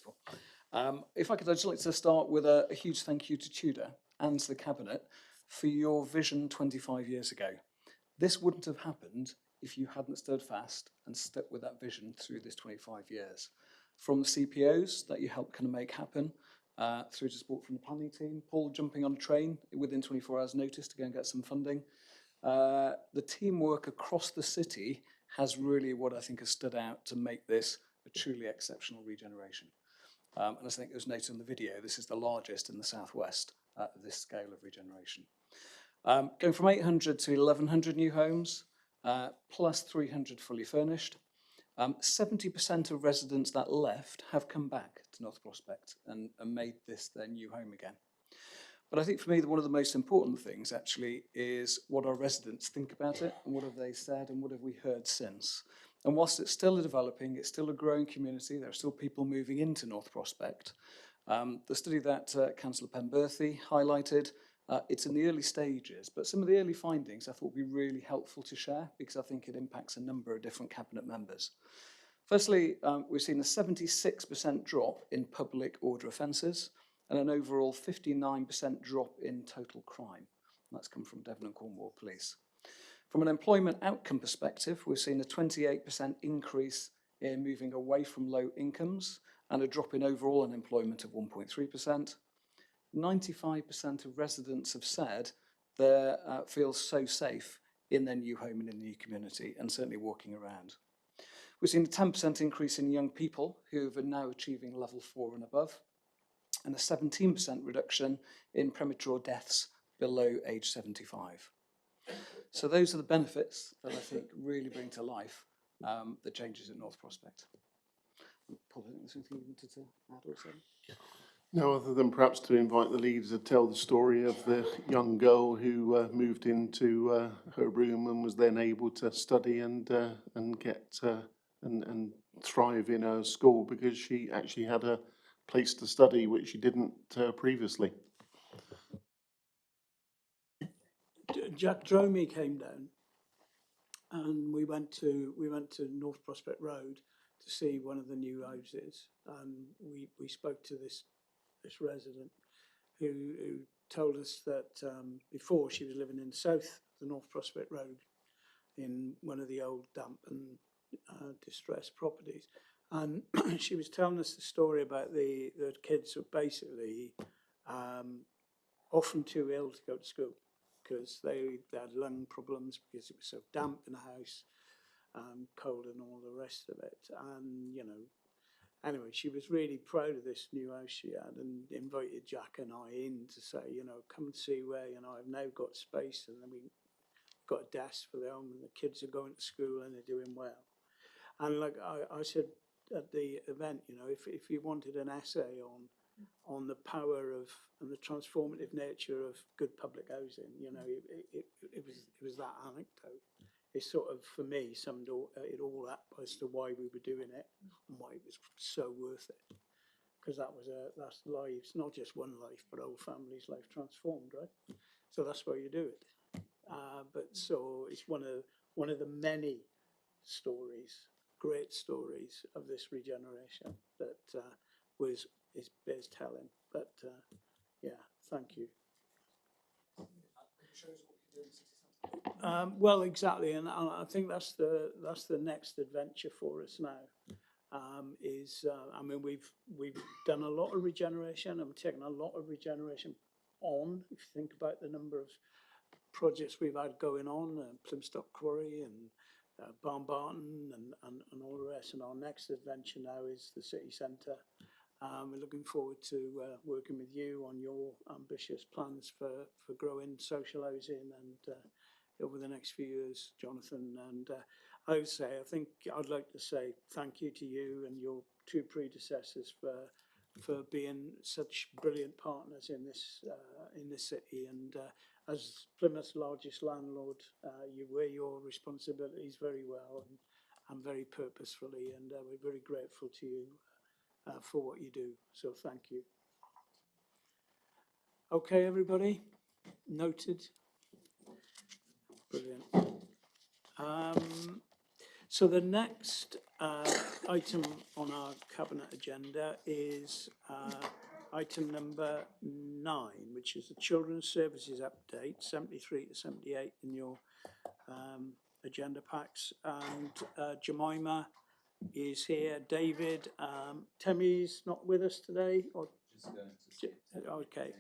Paul. If I could, I'd just like to start with a huge thank you to Tudor and to the Cabinet for your vision 25 years ago. This wouldn't have happened if you hadn't stood fast and stuck with that vision through this 25 years. From the CPOs that you helped kind of make happen, through to support from the planning team, Paul jumping on a train within 24 hours notice to go and get some funding. The teamwork across the city has really what I think has stood out to make this a truly exceptional regeneration. And as I think it was noted in the video, this is the largest in the southwest at this scale of regeneration. Going from 800 to 1,100 new homes, plus 300 fully furnished. 70% of residents that left have come back to North Prospect and made this their new home again. But I think for me, one of the most important things actually is what our residents think about it and what have they said and what have we heard since. And whilst it's still developing, it's still a growing community, there are still people moving into North Prospect. The study that Councillor Penberthy highlighted, it's in the early stages, but some of the early findings I thought would be really helpful to share because I think it impacts a number of different Cabinet members. Firstly, we've seen a 76% drop in public order offences and an overall 59% drop in total crime. That's come from Devon and Cornwall Police. From an employment outcome perspective, we've seen a 28% increase in moving away from low incomes and a drop in overall unemployment of 1.3%. 95% of residents have said they feel so safe in their new home and in the new community, and certainly walking around. We've seen a 10% increase in young people who are now achieving level 4 and above, and a 17% reduction in premature deaths below age 75. So those are the benefits that I think really bring to life the changes at North Prospect. Paul, I think there's anything you wanted to add or say? No, other than perhaps to invite the leader to tell the story of the young girl who moved into her room and was then able to study and get and thrive in her school because she actually had a place to study which she didn't previously. Jack Dromey came down, and we went to North Prospect Road to see one of the new houses, and we spoke to this resident who told us that before she was living in the south of the North Prospect Road in one of the old damp and distressed properties, and she was telling us the story about the kids who were basically often too ill to go to school because they had lung problems because it was so damp in the house, cold and all the rest of it, and you know, anyway, she was really proud of this new house she had and invited Jack and I in to say, you know, come and see where, you know, I've now got space, and then we got a desk for them, and the kids are going to school and they're doing well. And like I said at the event, you know, if you wanted an essay on the power of and the transformative nature of good public housing, you know, it was that anecdote. It sort of, for me, summed it all up as to why we were doing it and why it was so worth it. Because that's lives, not just one life, but whole family's life transformed, right? So that's why you do it. But so it's one of the many stories, great stories of this regeneration that bears telling. But yeah, thank you. Well, exactly, and I think that's the next adventure for us now. I mean, we've done a lot of regeneration, and we've taken a lot of regeneration on. If you think about the number of projects we've had going on, Plymouth Quarry and Barnbarton and all the rest. And our next adventure now is the city centre. We're looking forward to working with you on your ambitious plans for growing social housing and over the next few years, Jonathan. And I would say, I'd like to say thank you to you and your two predecessors for being such brilliant partners in this city. And as Plymouth's largest landlord, you wear your responsibilities very well and very purposefully. And we're very grateful to you for what you do. So thank you. Okay, everybody, noted. Brilliant. So the next item on our cabinet agenda is item number 9, which is the Children's Services Update, 73 to 78 in your agenda packs. And Jemima is here. David, Temmie's not with us today? Or just going to okay.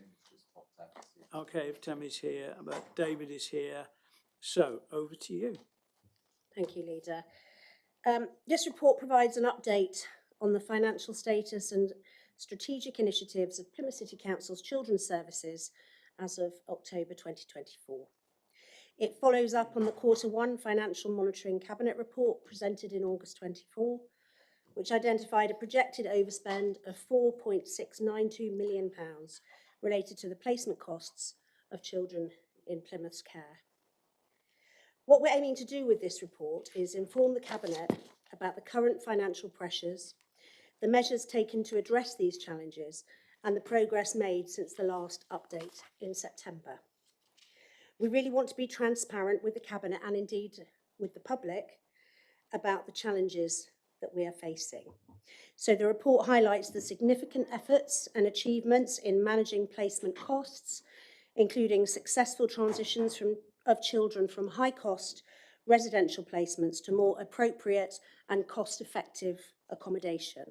Okay, if Temmie's here, but David is here. So over to you. Thank you, Leader. This report provides an update on the financial status and strategic initiatives of Plymouth City Council's Children's Services as of October 2024. It follows up on the Q1 Financial Monitoring Cabinet report presented in August 24, which identified a projected overspend of £4.692 million related to the placement costs of children in Plymouth's care. What we're aiming to do with this report is inform the Cabinet about the current financial pressures, the measures taken to address these challenges, and the progress made since the last update in September. We really want to be transparent with the Cabinet and indeed with the public about the challenges that we are facing. So the report highlights the significant efforts and achievements in managing placement costs, including successful transitions of children from high-cost residential placements to more appropriate and cost-effective accommodation.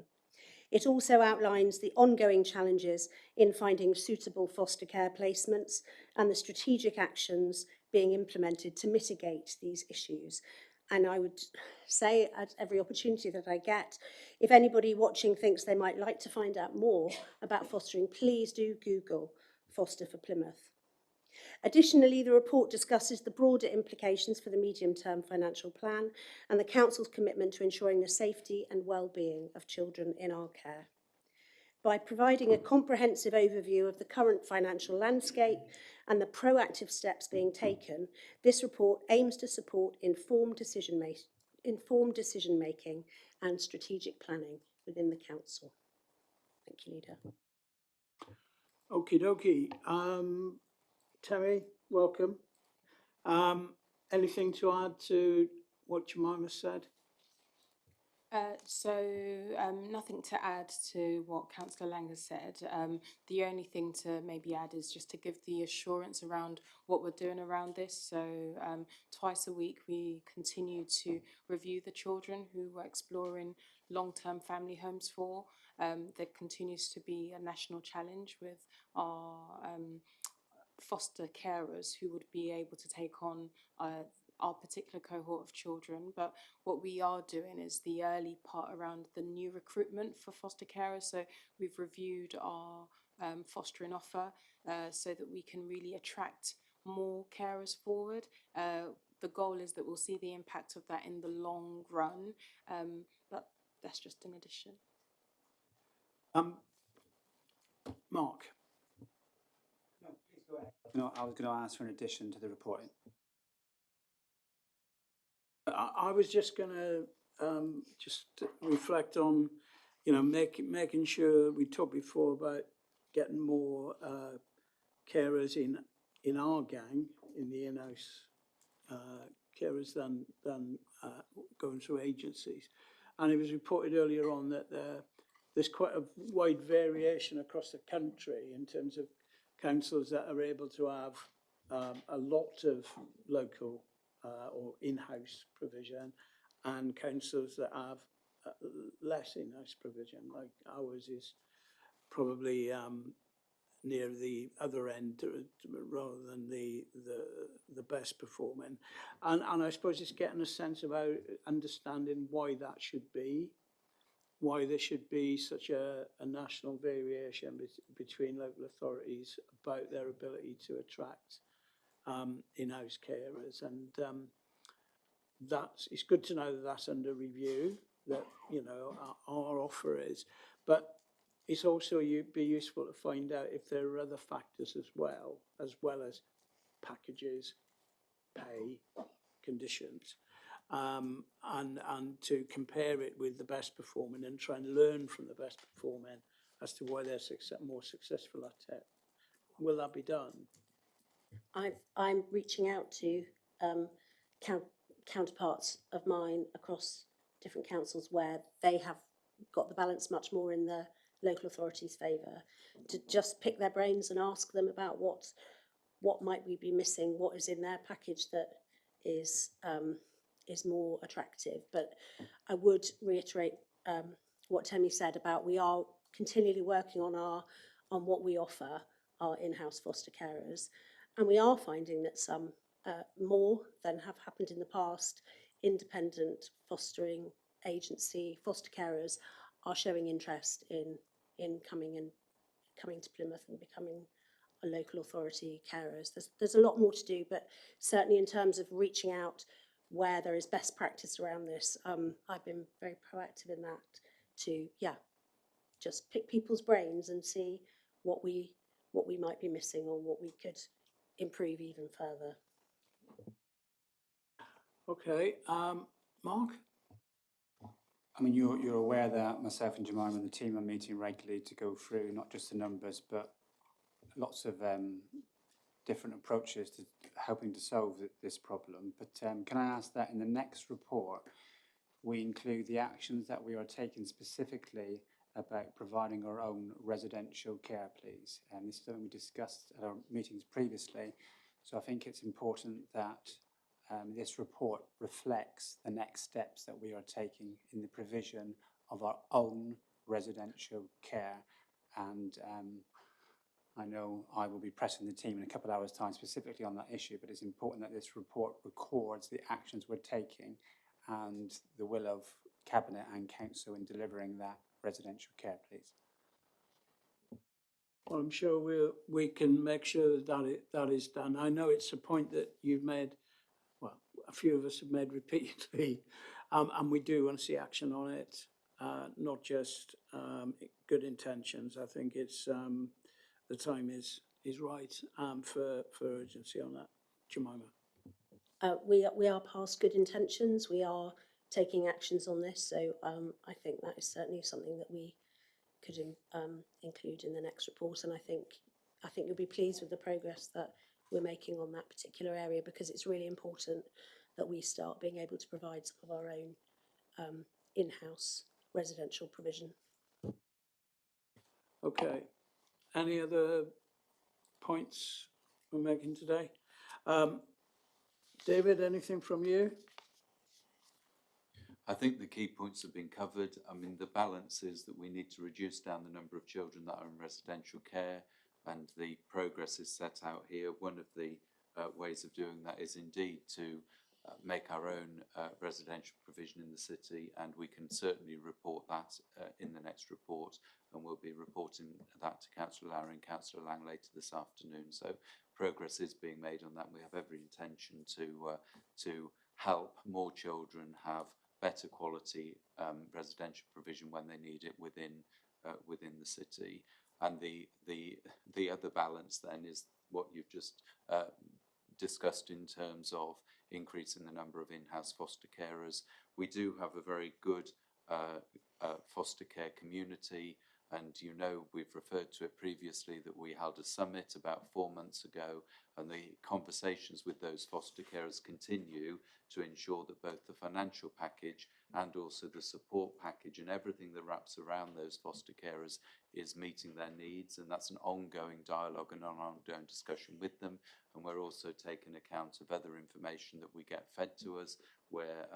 It also outlines the ongoing challenges in finding suitable foster care placements and the strategic actions being implemented to mitigate these issues. And I would say at every opportunity that I get, if anybody watching thinks they might like to find out more about fostering, please do Google Foster for Plymouth. Additionally, the report discusses the broader implications for the medium-term financial plan and the Council's commitment to ensuring the safety and well-being of children in our care. By providing a comprehensive overview of the current financial landscape and the proactive steps being taken, this report aims to support informed decision-making and strategic planning within the Council. Thank you, Leader. Okie dokie. Terry, welcome. Anything to add to what Jemima said? Nothing to add to what Councillor Lang has said. The only thing to maybe add is just to give the assurance around what we're doing around this. So twice a week we continue to review the children who we're exploring long-term family homes for. There continues to be a national challenge with our foster carers who would be able to take on our particular cohort of children, but what we are doing is the early part around the new recruitment for foster carers. So we've reviewed our fostering offer so that we can really attract more carers forward. The goal is that we'll see the impact of that in the long run, but that's just an addition. Mark? No, please go ahead. No, I was going to ask for an addition to the report. I was just going to just reflect on, making sure, we talked before about getting more carers in our gang, in the in-house carers than going through agencies. And it was reported earlier on that there's quite a wide variation across the country in terms of councils that are able to have a lot of local or in-house provision, and councils that have less in-house provision, like ours is probably near the other end rather than the best performing. And I suppose it's getting a sense about understanding why that should be, why there should be such a national variation between local authorities about their ability to attract in-house carers. And it's good to know that that's under review, that, our offer is. But it's also be useful to find out if there are other factors as well as packages, pay, conditions, and to compare it with the best performing and try and learn from the best performing as to why they're more successful at it. Will that be done? I'm reaching out to counterparts of mine across different councils where they have got the balance much more in the local authorities' favour, to just pick their brains and ask them about what might we be missing, what is in their package that is more attractive. But I would reiterate what Temi said about we are continually working on what we offer our in-house foster carers, and we are finding that some more than have happened in the past, independent fostering agency foster carers are showing interest in coming to Plymouth and becoming a local authority carers. There's a lot more to do, but certainly in terms of reaching out where there is best practice around this, I've been very proactive in that to just pick people's brains and see what we might be missing or what we could improve even further. Okay, Mark? I mean, you're aware that myself and Jemima and the team are meeting regularly to go through not just the numbers, but lots of different approaches to helping to solve this problem. But can I ask that in the next report, we include the actions that we are taking specifically about providing our own residential care, please? And this is something we discussed at our meetings previously. So I think it's important that this report reflects the next steps that we are taking in the provision of our own residential care. And I know I will be pressing the team in a couple of hours' time specifically on that issue, but it's important that this report records the actions we're taking and the will of Cabinet and Council in delivering that residential care, please. Well, I'm sure we can make sure that is done. I know it's a point that you've made, well, a few of us have made repeatedly, and we do want to see action on it, not just good intentions. I think it's the time is right for urgency on that. Jemima? We are past good intentions. We are taking actions on this, so I think that is certainly something that we could include in the next report. And I think you'll be pleased with the progress that we're making on that particular area, because it's really important that we start being able to provide some of our own in-house residential provision. Okay. Any other points we're making today? David, anything from you? I think the key points have been covered. I mean, the balance is that we need to reduce down the number of children that are in residential care, and the progress is set out here. One of the ways of doing that is indeed to make our own residential provision in the city, and we can certainly report that in the next report, and we'll be reporting that to Councillor Lowry and Councillor Lang later this afternoon. So progress is being made on that. We have every intention to help more children have better quality residential provision when they need it within the city. And the other balance then is what you've just discussed in terms of increasing the number of in-house foster carers. We do have a very good foster care community, and you know we've referred to it previously that we held a summit about 4 months ago, and the conversations with those foster carers continue to ensure that both the financial package and also the support package and everything that wraps around those foster carers is meeting their needs, and that's an ongoing dialogue and an ongoing discussion with them. And we're also taking account of other information that we get fed to us where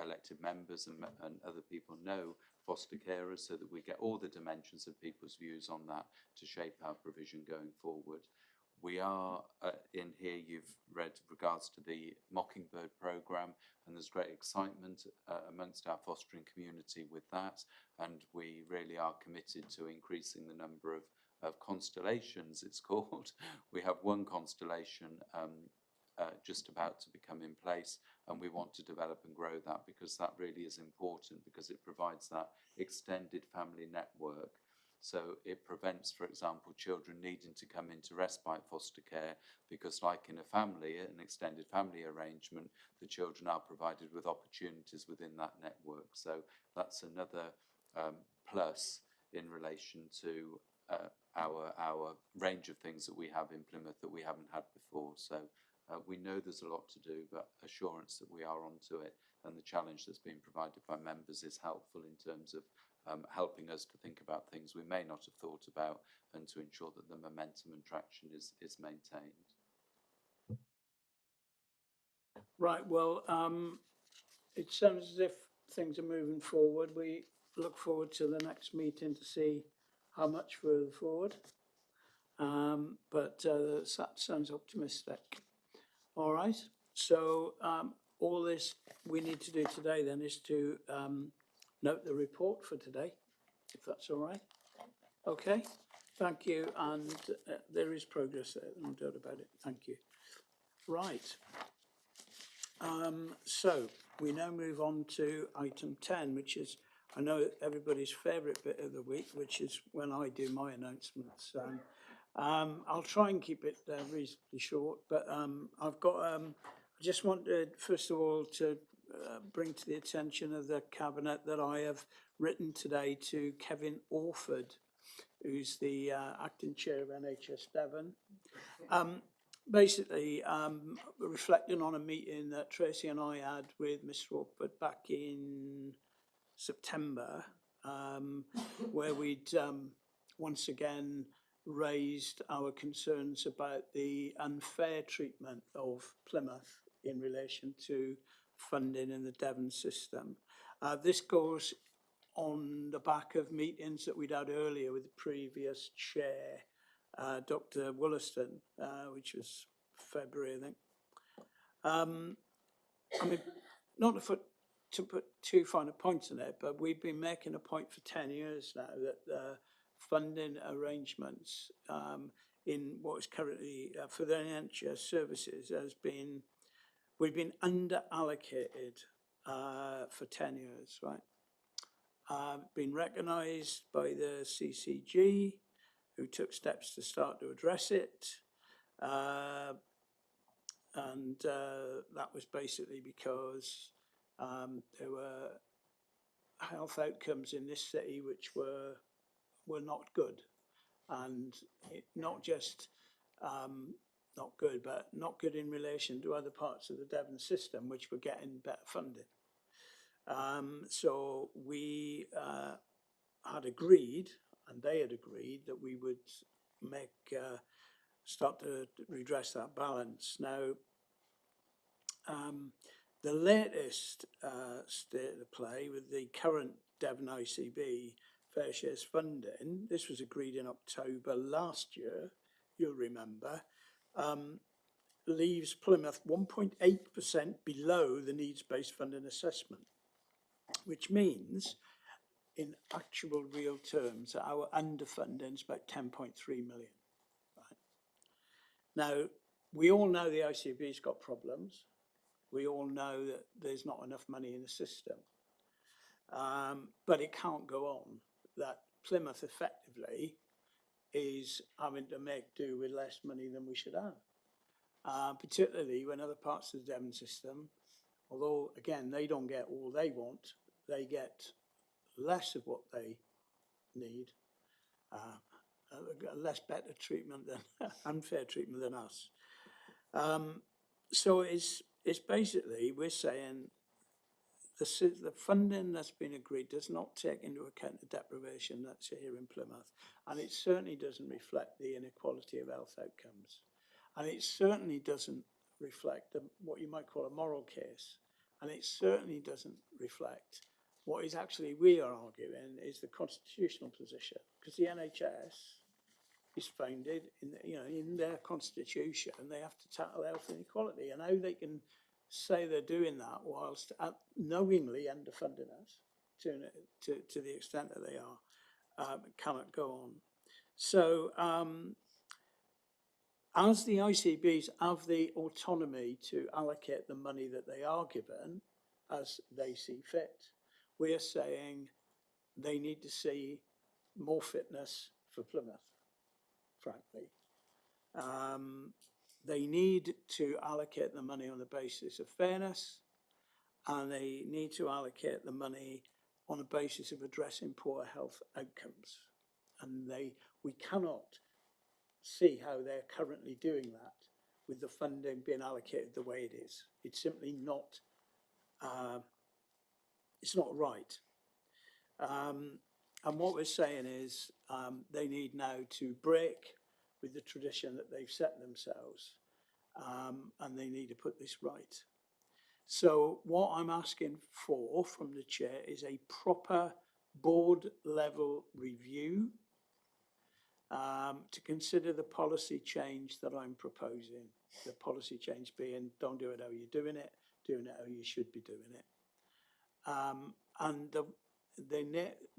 elected members and other people know foster carers, so that we get all the dimensions of people's views on that to shape our provision going forward. We are in here, you've read regards to the Mockingbird programme, and there's great excitement amongst our fostering community with that, and we really are committed to increasing the number of constellations, it's called. We have one constellation just about to become in place, and we want to develop and grow that, because that really is important, because it provides that extended family network. So it prevents, for example, children needing to come into respite foster care, because like in a family, an extended family arrangement, the children are provided with opportunities within that network. So that's another plus in relation to our range of things that we have in Plymouth that we haven't had before. So we know there's a lot to do, but assurance that we are onto it, and the challenge that's been provided by members is helpful in terms of helping us to think about things we may not have thought about, and to ensure that the momentum and traction is maintained. Right, well, it sounds as if things are moving forward. We look forward to the next meeting to see how much further forward. But that sounds optimistic. All right, so all this we need to do today then is to note the report for today, if that's all right. Okay, thank you, and there is progress there, no doubt about it. Thank you. Right, so we now move on to item 10, which is, I know, everybody's favourite bit of the week, which is when I do my announcements. I'll try and keep it reasonably short, but I've got, I just wanted, first of all, to bring to the attention of the Cabinet that I have written today to Kevin Orford, who's the acting chair of NHS Devon. Basically, reflecting on a meeting that Tracy and I had with Mr. Orford back in September, where we'd once again raised our concerns about the unfair treatment of Plymouth in relation to funding in the Devon system. This goes on the back of meetings that we'd had earlier with the previous chair, Dr. Wollaston, which was February, I think. I mean, not to put too fine a point on it, but we've been making a point for 10 years now that funding arrangements in what is currently for the NHS services we've been under allocated for 10 years, right? Been recognised by the CCG, who took steps to start to address it. And that was basically because there were health outcomes in this city which were not good, and not just not good, but not good in relation to other parts of the Devon system which were getting better funding. So we had agreed, and they had agreed, that we would start to redress that balance. Now, the latest state of the play with the current Devon ICB fair shares funding, this was agreed in October last year, you'll remember, leaves Plymouth 1.8% below the needs-based funding assessment, which means in actual real terms that our underfunding is about 10.3 million. Right? Now, we all know the ICB's got problems. We all know that there's not enough money in the system. But it can't go on that Plymouth effectively is having to make do with less money than we should have. Particularly when other parts of the Devon system, although again they don't get all they want, they get less of what they need, less better treatment than unfair treatment than us. So it's basically we're saying the funding that's been agreed does not take into account the deprivation that's here in Plymouth, and it certainly doesn't reflect the inequality of health outcomes, and it certainly doesn't reflect what you might call a moral case, and it certainly doesn't reflect what is actually we are arguing is the constitutional position, because the NHS is founded in their constitution, and they have to tackle health inequality, and how they can say they're doing that whilst knowingly underfunding us to the extent that they are cannot go on. So as the ICBs have the autonomy to allocate the money that they are given as they see fit, we are saying they need to see more fitness for Plymouth, frankly. They need to allocate the money on the basis of fairness, and they need to allocate the money on the basis of addressing poor health outcomes. And we cannot see how they're currently doing that with the funding being allocated the way it is. It's simply not, it's not right. And what we're saying is they need now to break with the tradition that they've set themselves, and they need to put this right. So what I'm asking for from the chair is a proper board level review to consider the policy change that I'm proposing. The policy change being don't do it how you're doing it how you should be doing it. And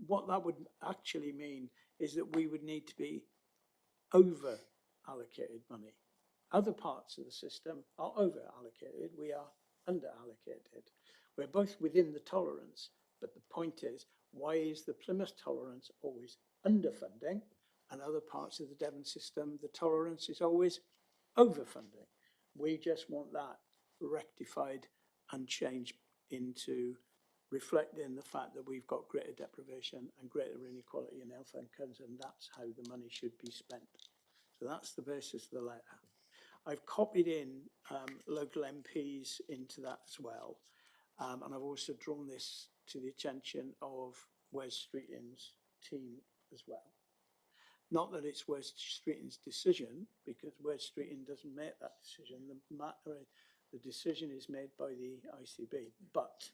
what that would actually mean is that we would need to be over allocated money. Other parts of the system are over allocated, we are under allocated. We're both within the tolerance, but the point is, why is the Plymouth tolerance always underfunding, and other parts of the Devon system, the tolerance is always overfunding? We just want that rectified and changed into reflecting the fact that we've got greater deprivation and greater inequality in health outcomes, and that's how the money should be spent. So that's the basis of the letter. I've copied in local MPs into that as well, and I've also drawn this to the attention of Wes Streeting's team as well. Not that it's Wes Streeting's decision, because Wes Streeting doesn't make that decision. The decision is made by the ICB, but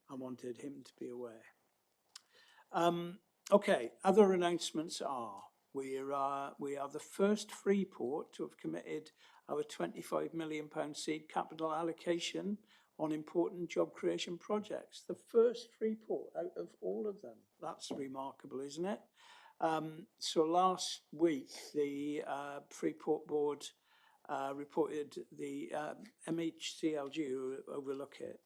I wanted him to be aware. Okay, other announcements are, we are the first Freeport to have committed our £25 million seed capital allocation on important job creation projects. The first Freeport out of all of them. That's remarkable, isn't it? So last week, the Freeport board reported, the MHCLG, who overlook it,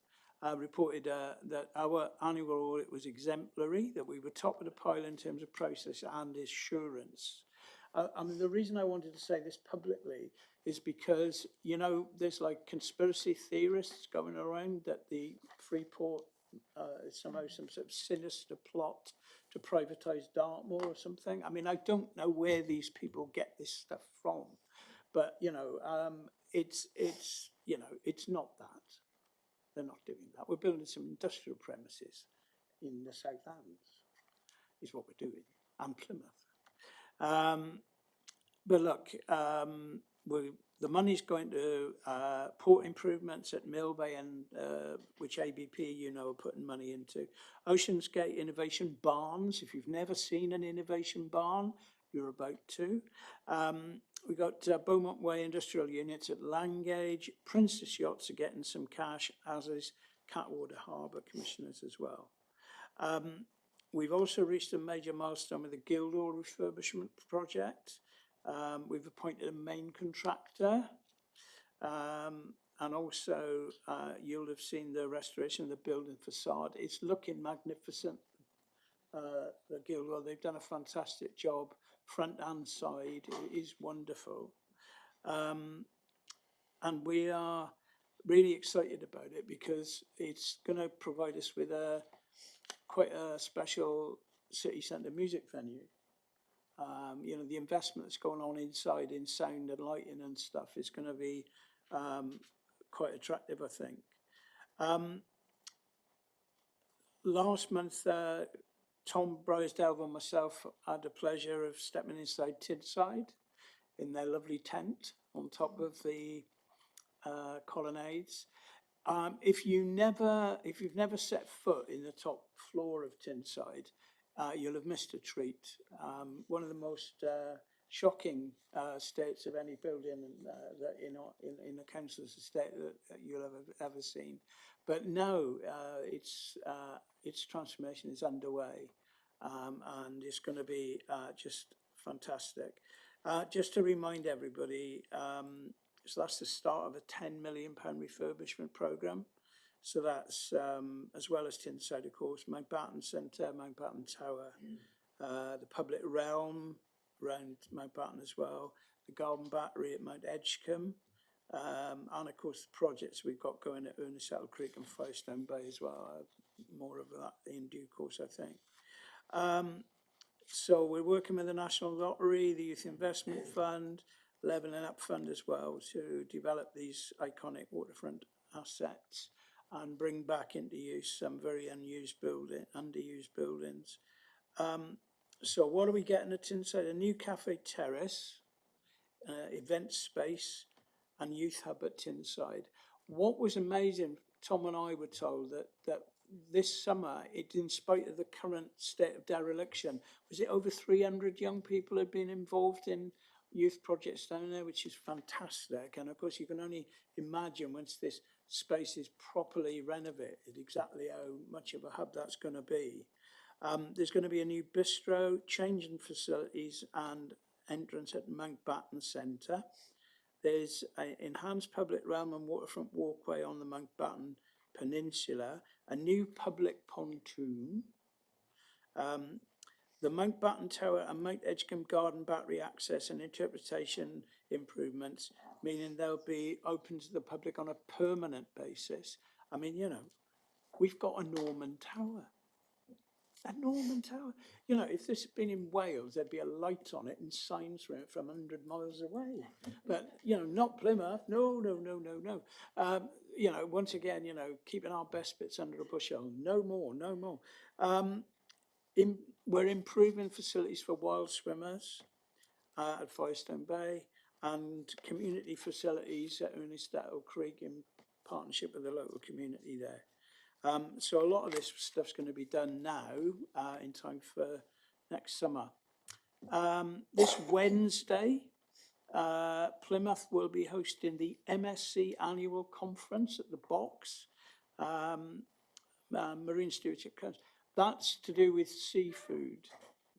reported that our annual audit was exemplary, that we were top of the pile in terms of process and assurance. I mean, the reason I wanted to say this publicly is because, you know, there's like conspiracy theorists going around that the Freeport is somehow some sort of sinister plot to privatise Dartmoor or something. I mean, I don't know where these people get this stuff from, but, you know, it's you know, it's not that. They're not doing that. We're building some industrial premises in the South Downs, is what we're doing, and Plymouth. But look, the money's going to port improvements at Millbay, and which ABP, you know, are putting money into. Oceansgate Innovation Barns. If you've never seen an innovation barn, you're about to. We got Beaumont Way industrial units at Langage. Princess Yachts are getting some cash, as is Catwater Harbour commissioners as well. We've also reached a major milestone with the Guildhall refurbishment project. We've appointed a main contractor. And also, you'll have seen the restoration of the building facade. It's looking magnificent. The Guildhall, they've done a fantastic job, front and side. It is wonderful. And we are really excited about it because it's going to provide us with quite a special city centre music venue. You know, the investment that's going on inside in sound and lighting and stuff is going to be quite attractive, I think. Last month, Tom Brysdale and myself had the pleasure of stepping inside Tinside in their lovely tent on top of the colonnades. If you've never set foot in the top floor of Tinside, you'll have missed a treat. One of the most shocking states of any building that in a council's estate that you'll have ever seen. But no, its transformation is underway, and it's going to be just fantastic. Just to remind everybody, so that's the start of a £10 million refurbishment programme. So that's, as well as Tinside, of course, Mountbatten Centre, Mountbatten Tower, the public realm around Mountbatten as well, the Garden Battery at Mount Edgecombe, and of course the projects we've got going at Ernest Creek and Firestone Bay as well. More of that in due course, I think. So we're working with the National Lottery, the Youth Investment Fund, Levelling Up Fund as well to develop these iconic waterfront assets and bring back into use some very underused buildings. So what are we getting at Tinside? A new cafe terrace, event space, and youth hub at Tinside. What was amazing, Tom and I were told that this summer, in spite of the current state of dereliction, was it over 300 young people had been involved in youth projects down there, which is fantastic. And of course, you can only imagine once this space is properly renovated, exactly how much of a hub that's going to be. There's going to be a new bistro, changing facilities and entrance at Mountbatten Centre. There's an enhanced public realm and waterfront walkway on the Mountbatten Peninsula, a new public pontoon, the Mountbatten Tower and Mount Edgecombe Garden Battery access and interpretation improvements, meaning they'll be open to the public on a permanent basis. I mean, you know, we've got a Norman Tower. A Norman Tower. You know, if this had been in Wales, there'd be a light on it and signs for it from 100 miles away. But, you know, not Plymouth. No. You know, once again, you know, keeping our best bits under a bushel. No more. We're improving facilities for wild swimmers at Firestone Bay and community facilities at Ernest Creek in partnership with the local community there. So a lot of this stuff's going to be done now in time for next summer. This Wednesday, Plymouth will be hosting the MSc annual conference at the Box, Marine Stewardship Council. That's to do with seafood,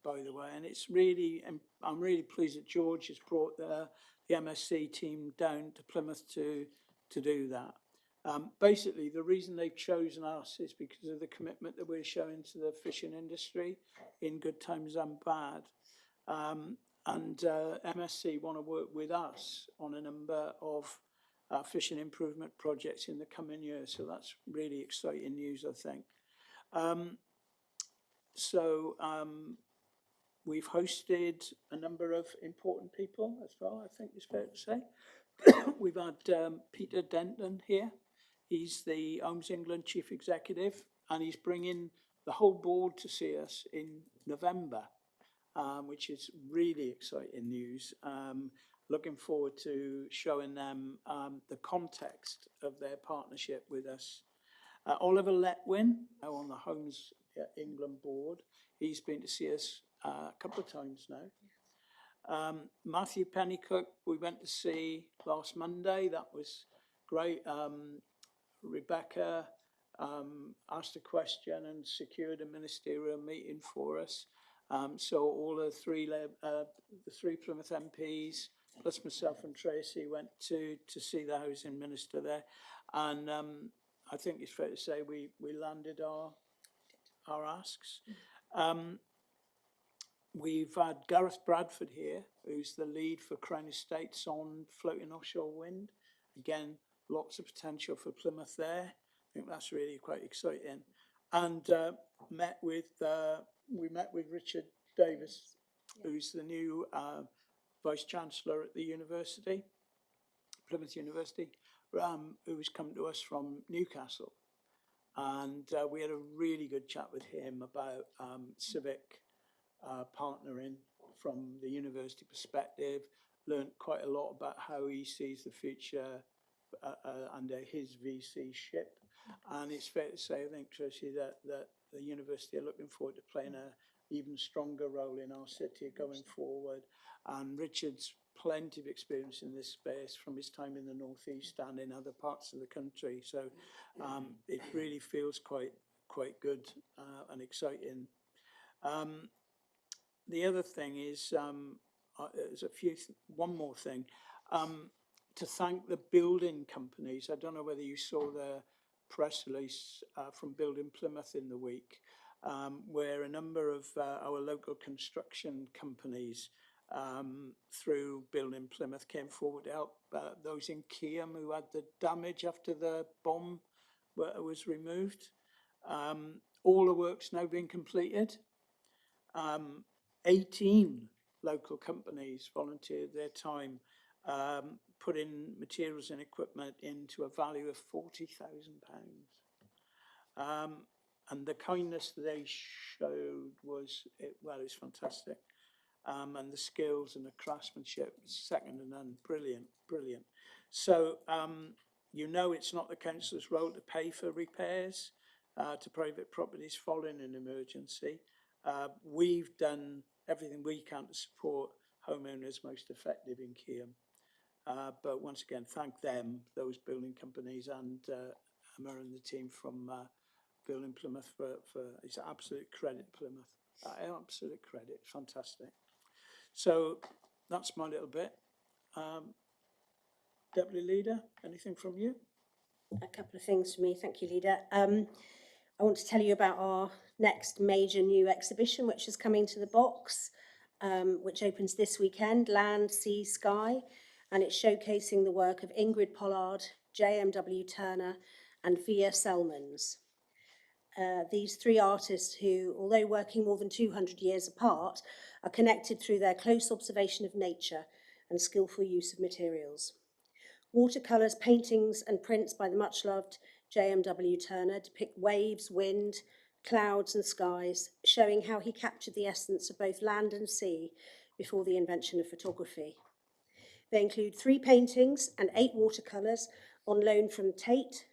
by the way, and it's really, I'm really pleased that George has brought the MSc team down to Plymouth to do that. Basically, the reason they've chosen us is because of the commitment that we're showing to the fishing industry in good times and bad. And MSc want to work with us on a number of fishing improvement projects in the coming years. So that's really exciting news, I think. We've hosted a number of important people as well, I think it's fair to say. We've had Peter Denton here. He's the Homes England Chief Executive, and he's bringing the whole board to see us in November, which is really exciting news. Looking forward to showing them the context of their partnership with us. Oliver Letwin, now on the Homes England board, he's been to see us a couple of times now. Matthew Pennycook, we went to see last Monday. That was great. Rebecca asked a question and secured a ministerial meeting for us. So all the three Plymouth MPs, plus myself and Tracy, went to see the housing minister there, and I think it's fair to say we landed our asks. We've had Gareth Bradford here, who's the lead for Crown Estates on floating offshore wind. Again, lots of potential for Plymouth there. I think that's really quite exciting. And we met with Richard Davis, who's the new Vice Chancellor at the university, Plymouth University, who's come to us from Newcastle. And we had a really good chat with him about civic partnering from the university perspective, learned quite a lot about how he sees the future under his VC-ship. And it's fair to say, I think, Tracy, that the university are looking forward to playing an even stronger role in our city going forward. And Richard's plenty of experience in this space from his time in the Northeast and in other parts of the country. So it really feels quite good and exciting. The other thing is, there's one more thing, to thank the building companies. I don't know whether you saw the press release from Building Plymouth in the week, where a number of our local construction companies through Building Plymouth came forward to help those in Keyham who had the damage after the bomb was removed. All the work's now been completed. 18 local companies volunteered their time, putting materials and equipment into a value of £40,000. And the kindness they showed was fantastic. And the skills and the craftsmanship, second to none, brilliant. So, it's not the council's role to pay for repairs to private properties following an emergency. We've done everything we can to support homeowners most effective in Keyham. But once again, thank them, those building companies, and Emma and the team from Building Plymouth for it's absolute credit, Plymouth. Absolute credit, fantastic. So that's my little bit. Deputy Leader, anything from you? A couple of things from me, thank you, Leader. I want to tell you about our next major new exhibition, which is coming to the box, which opens this weekend, Land, Sea, Sky, and it's showcasing the work of Ingrid Pollard, J.M.W. Turner, and Via Selmans. These three artists who, although working more than 200 years apart, are connected through their close observation of nature and skillful use of materials. Watercolours, paintings and prints by the much-loved J.M.W. Turner depict waves, wind, clouds and skies, showing how he captured the essence of both land and sea before the invention of photography. They include 3 paintings and 8 watercolours on loan from Tate,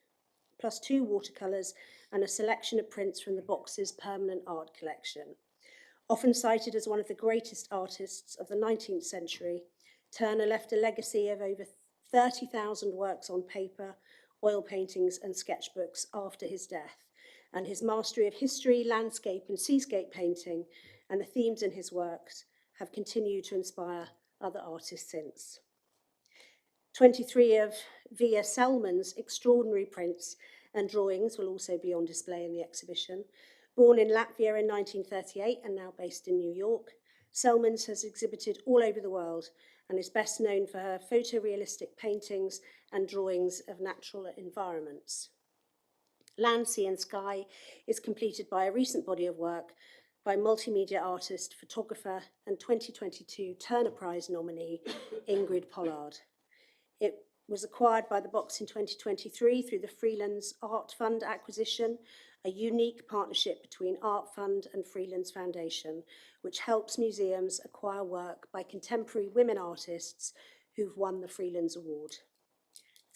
plus 2 watercolours and a selection of prints from the Box's permanent art collection. Often cited as one of the greatest artists of the 19th century, Turner left a legacy of over 30,000 works on paper, oil paintings and sketchbooks after his death, and his mastery of history, landscape and seascape painting and the themes in his works have continued to inspire other artists since. 23 of Via Selman's extraordinary prints and drawings will also be on display in the exhibition. Born in Latvia in 1938 and now based in New York, Selmans has exhibited all over the world and is best known for her photorealistic paintings and drawings of natural environments. Land, Sea and Sky is completed by a recent body of work by multimedia artist, photographer and 2022 Turner Prize nominee Ingrid Pollard. It was acquired by the Box in 2023 through the Freelands Art Fund acquisition, a unique partnership between Art Fund and Freelands Foundation, which helps museums acquire work by contemporary women artists who've won the Freelands Award.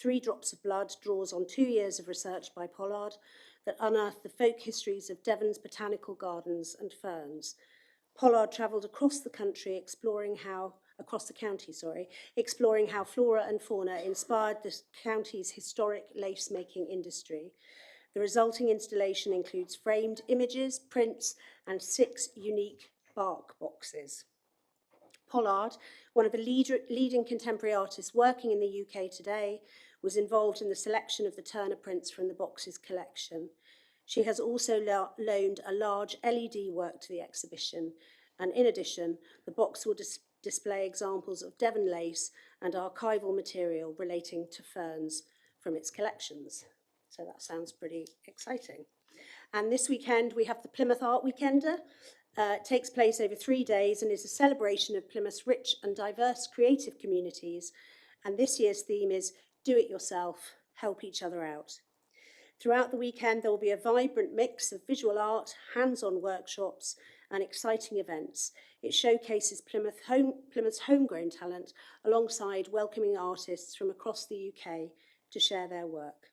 3 Drops of Blood draws on 2 years of research by Pollard that unearthed the folk histories of Devon's botanical gardens and ferns. Pollard travelled across the country exploring how across the county, exploring how flora and fauna inspired the county's historic lace-making industry. The resulting installation includes framed images, prints, and 6 unique bark boxes. Pollard, one of the leading contemporary artists working in the UK today, was involved in the selection of the Turner prints from the box's collection. She has also loaned a large LED work to the exhibition, and in addition, the box will display examples of Devon lace and archival material relating to ferns from its collections. So that sounds pretty exciting. And this weekend we have the Plymouth Art Weekender. It takes place over 3 days and is a celebration of Plymouth's rich and diverse creative communities. And this year's theme is Do It Yourself, Help Each Other Out. Throughout the weekend, there will be a vibrant mix of visual art, hands-on workshops, and exciting events. It showcases Plymouth's homegrown talent alongside welcoming artists from across the UK to share their work.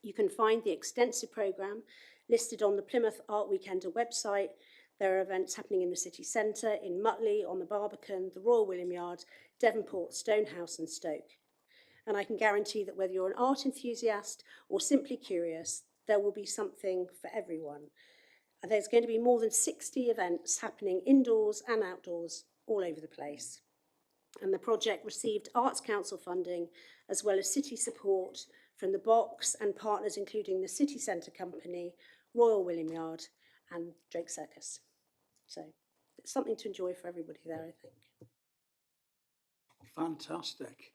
You can find the extensive programme listed on the Plymouth Art Weekender website. There are events happening in the city centre, in Mutley, on the Barbican, the Royal William Yard, Devonport, Stonehouse and Stoke. And I can guarantee that whether you're an art enthusiast or simply curious, there will be something for everyone. And there's going to be more than 60 events happening indoors and outdoors all over the place. And the project received Arts Council funding as well as city support from the Box and partners including the City Centre Company, Royal William Yard and Drake Circus. So it's something to enjoy for everybody there, I think. Fantastic.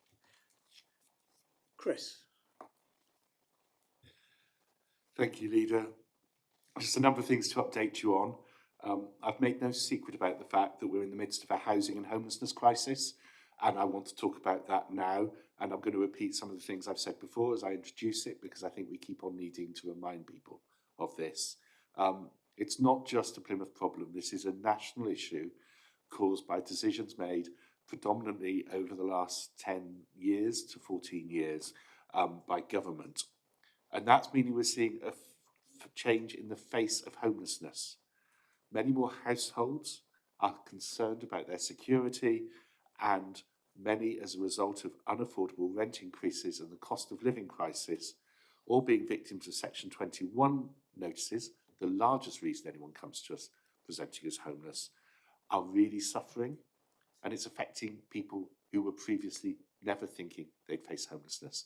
Chris. Thank you, Leader. Just a number of things to update you on. I've made no secret about the fact that we're in the midst of a housing and homelessness crisis, and I want to talk about that now. And I'm going to repeat some of the things I've said before as I introduce it, because I think we keep on needing to remind people of this. It's not just a Plymouth problem. This is a national issue caused by decisions made predominantly over the last 10 years to 14 years by government. And that's meaning we're seeing a change in the face of homelessness. Many more households are concerned about their security, and many, as a result of unaffordable rent increases and the cost of living crisis, all being victims of Section 21 notices, the largest reason anyone comes to us presenting as homeless, are really suffering, and it's affecting people who were previously never thinking they'd face homelessness,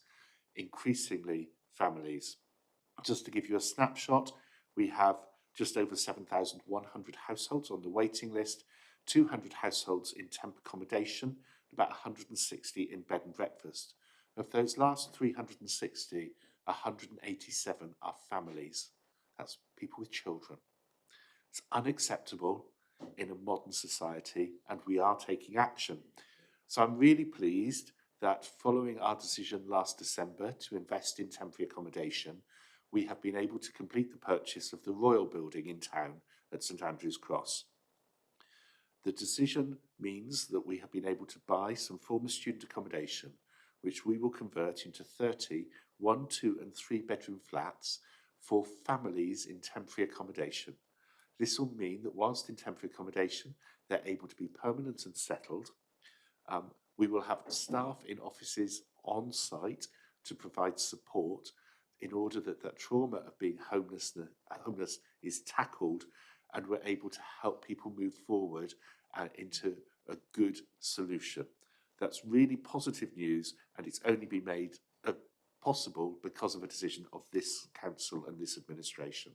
increasingly families. Just to give you a snapshot, we have just over 7,100 households on the waiting list, 200 households in temp accommodation, about 160 in bed and breakfast. Of those last 360, 187 are families. That's people with children. It's unacceptable in a modern society, and we are taking action. So I'm really pleased that following our decision last December to invest in temporary accommodation, we have been able to complete the purchase of the Royal Building in town at St Andrew's Cross. The decision means that we have been able to buy some former student accommodation, which we will convert into 30 1-, 2- and 3-bedroom flats for families in temporary accommodation. This will mean that whilst in temporary accommodation, they're able to be permanent and settled. We will have staff in offices on site to provide support in order that that trauma of being homeless is tackled, and we're able to help people move forward into a good solution. That's really positive news, and it's only been made possible because of a decision of this council and this administration.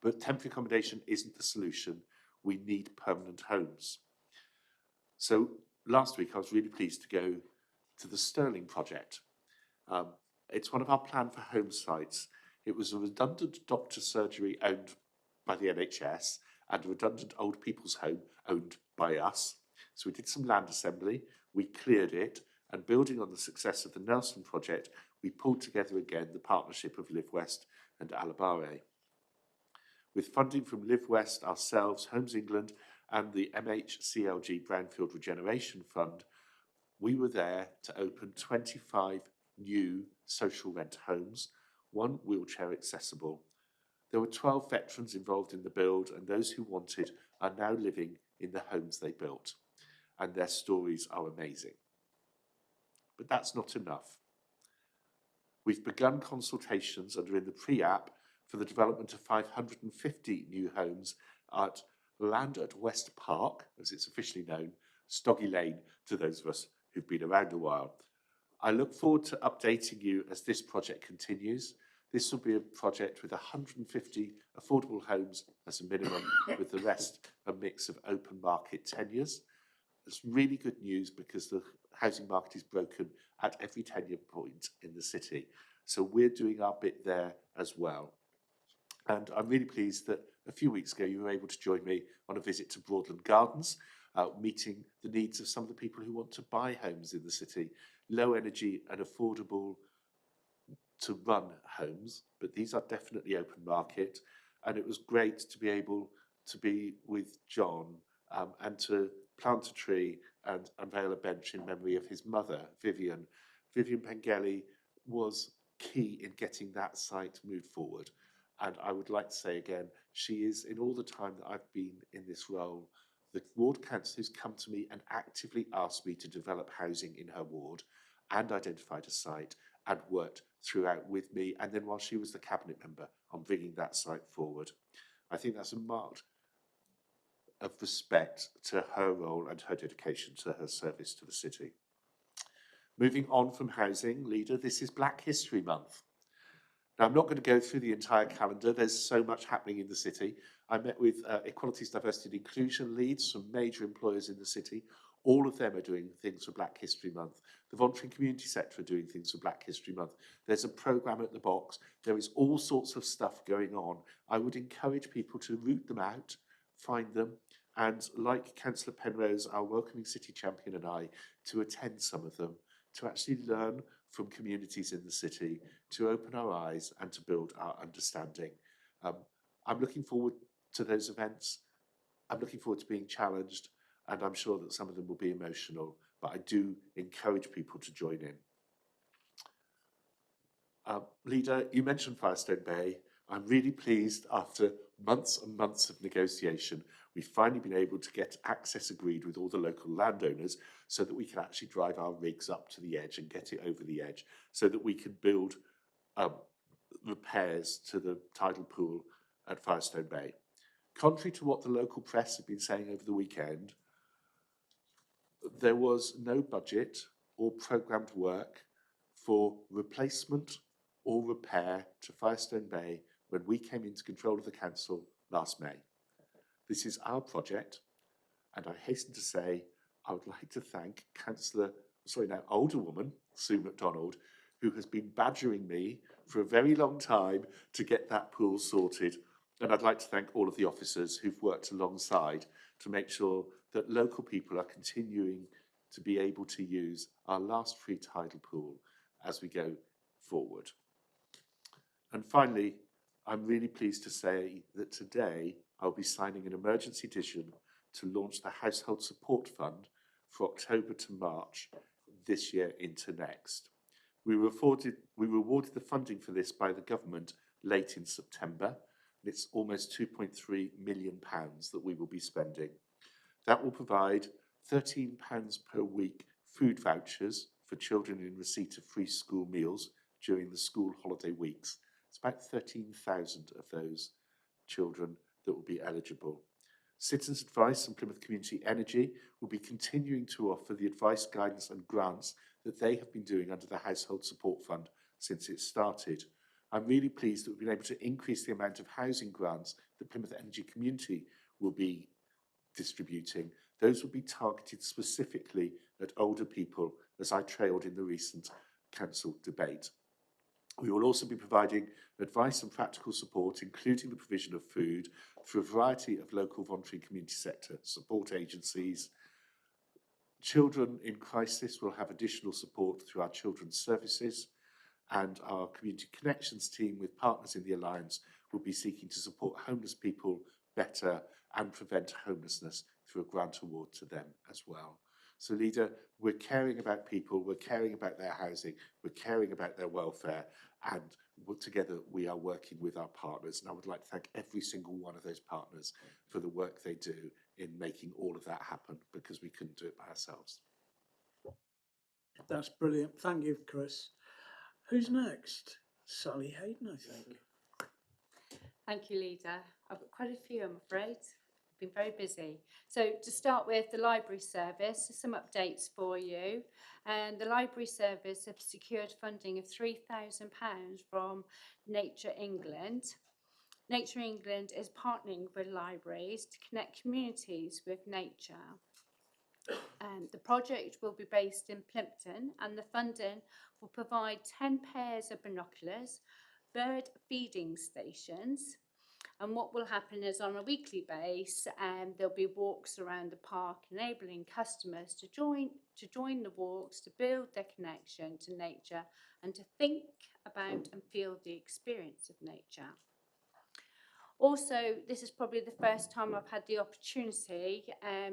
But temporary accommodation isn't the solution. We need permanent homes. So last week I was really pleased to go to the Stirling project. It's one of our plan for home sites. It was a redundant doctor's surgery owned by the NHS and a redundant old people's home owned by us. So we did some land assembly, we cleared it, and building on the success of the Nelson project, we pulled together again the partnership of Live West and Alabare. With funding from Live West, ourselves, Homes England, and the MHCLG Brownfield Regeneration Fund, we were there to open 25 new social rent homes, 1 wheelchair accessible. There were 12 veterans involved in the build, and those who wanted are now living in the homes they built. and their stories are amazing. But that's not enough. We've begun consultations and are in the pre-app for the development of 550 new homes at Land at West Park, as it's officially known, Stoggy Lane to those of us who've been around a while. I look forward to updating you as this project continues. This will be a project with 150 affordable homes as a minimum, with the rest a mix of open market tenures. It's really good news because the housing market is broken at every tenure point in the city. So we're doing our bit there as well. And I'm really pleased that a few weeks ago you were able to join me on a visit to Broadland Gardens, meeting the needs of some of the people who want to buy homes in the city. Low energy and affordable to run homes, but these are definitely open market. And it was great to be able to be with John and to plant a tree and unveil a bench in memory of his mother, Vivian. Vivian Pengelly was key in getting that site moved forward. And I would like to say again, she is, in all the time that I've been in this role, the ward councillor who's come to me and actively asked me to develop housing in her ward and identified a site and worked throughout with me, and then while she was the cabinet member on bringing that site forward. I think that's a mark of respect to her role and her dedication to her service to the city. Moving on from housing, leader, this is Black History Month. Now, I'm not going to go through the entire calendar. There's so much happening in the city. I met with Equalities, Diversity and Inclusion leads from major employers in the city. All of them are doing things for Black History Month. The voluntary and community sector are doing things for Black History Month. There's a programme at the box. There is all sorts of stuff going on. I would encourage people to root them out, find them, and like Councillor Penrose, our welcoming city champion, and I, to attend some of them, to actually learn from communities in the city, to open our eyes and to build our understanding. I'm looking forward to those events. I'm looking forward to being challenged, and I'm sure that some of them will be emotional, but I do encourage people to join in. Leader, you mentioned Firestone Bay. I'm really pleased after months and months of negotiation, we've finally been able to get access agreed with all the local landowners so that we can actually drive our rigs up to the edge and get it over the edge so that we can build repairs to the tidal pool at Firestone Bay. Contrary to what the local press have been saying over the weekend, there was no budget or programmed work for replacement or repair to Firestone Bay when we came into control of the council last May. This is our project, and I hasten to say I would like to thank Alderwoman Sue MacDonald, who has been badgering me for a very long time to get that pool sorted. And I'd like to thank all of the officers who've worked alongside to make sure that local people are continuing to be able to use our last free tidal pool as we go forward. And finally, I'm really pleased to say that today I'll be signing an emergency decision to launch the Household Support Fund for October to March this year into next. We were awarded the funding for this by the government late in September, and it's almost £2.3 million that we will be spending. That will provide £13 per week food vouchers for children in receipt of free school meals during the school holiday weeks. It's about 13,000 of those children that will be eligible. Citizens Advice and Plymouth Community Energy will be continuing to offer the advice, guidance and grants that they have been doing under the Household Support Fund since it started. I'm really pleased that we've been able to increase the amount of housing grants that Plymouth Energy Community will be distributing. Those will be targeted specifically at older people, as I trailed in the recent council debate. We will also be providing advice and practical support, including the provision of food, through a variety of local voluntary and community sector support agencies. Children in crisis will have additional support through our children's services, and our Community Connections team with partners in the Alliance will be seeking to support homeless people better and prevent homelessness through a grant award to them as well. So, leader, we're caring about people, we're caring about their housing, we're caring about their welfare, and together we are working with our partners. And I would like to thank every single one of those partners for the work they do in making all of that happen, because we couldn't do it by ourselves. That's brilliant. Thank you, Chris. Who's next? Sally Hayden, I think. Thank you, Leader. I've got quite a few, I'm afraid. I've been very busy. So to start with, the library service, some updates for you. And the library service have secured funding of £3,000 from Nature England. Nature England is partnering with libraries to connect communities with nature. The project will be based in Plymouth, and the funding will provide 10 pairs of binoculars, bird feeding stations, and what will happen is on a weekly basis, there'll be walks around the park, enabling customers to join the walks, to build their connection to nature and to think about and feel the experience of nature. Also, this is probably the first time I've had the opportunity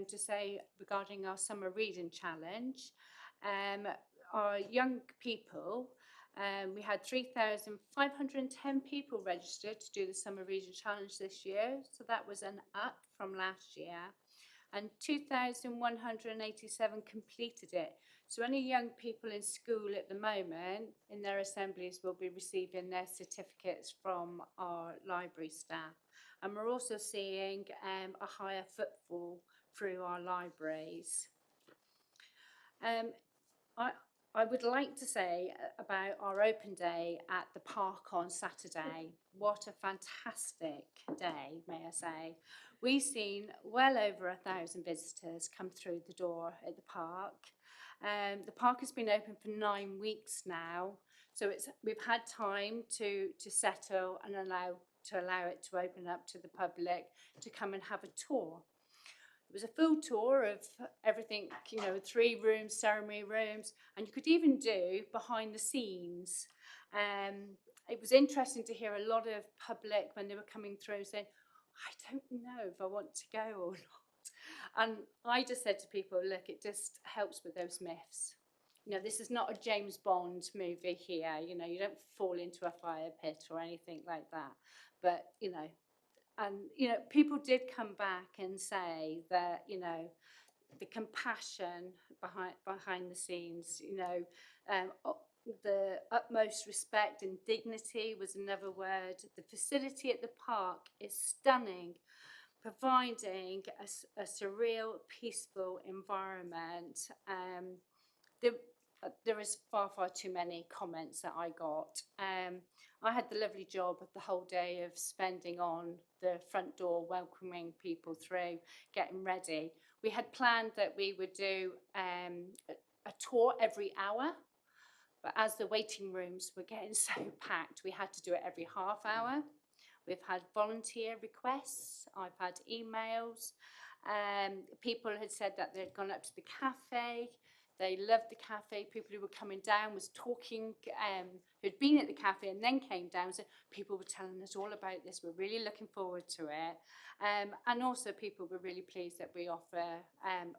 to say regarding our summer reading challenge. Our young people, we had 3,510 people registered to do the summer reading challenge this year, so that was an up from last year, and 2,187 completed it. So any young people in school at the moment in their assemblies will be receiving their certificates from our library staff. And we're also seeing a higher footfall through our libraries. I would like to say about our open day at the park on Saturday. What a fantastic day, may I say. We've seen well over 1,000 visitors come through the door at the park. The park has been open for 9 weeks now, so we've had time to settle and allow it to open up to the public to come and have a tour. It was a full tour of everything, 3 rooms, ceremony rooms, and you could even do behind the scenes. It was interesting to hear a lot of public when they were coming through saying, I don't know if I want to go or not. And I just said to people, look, it just helps with those myths. This is not a James Bond movie here. You don't fall into a fire pit or anything like that. But, people did come back and say that, the compassion behind the scenes, the utmost respect and dignity was another word. The facility at the park is stunning, providing a surreal, peaceful environment. There is far too many comments that I got. I had the lovely job of the whole day of spending on the front door, welcoming people through, getting ready. We had planned that we would do a tour every hour, but as the waiting rooms were getting so packed, we had to do it every half hour. We've had volunteer requests, I've had emails. People had said that they'd gone up to the cafe. They loved the cafe. People who were coming down was talking, who'd been at the cafe and then came down. So people were telling us all about this. We're really looking forward to it. And also people were really pleased that we offer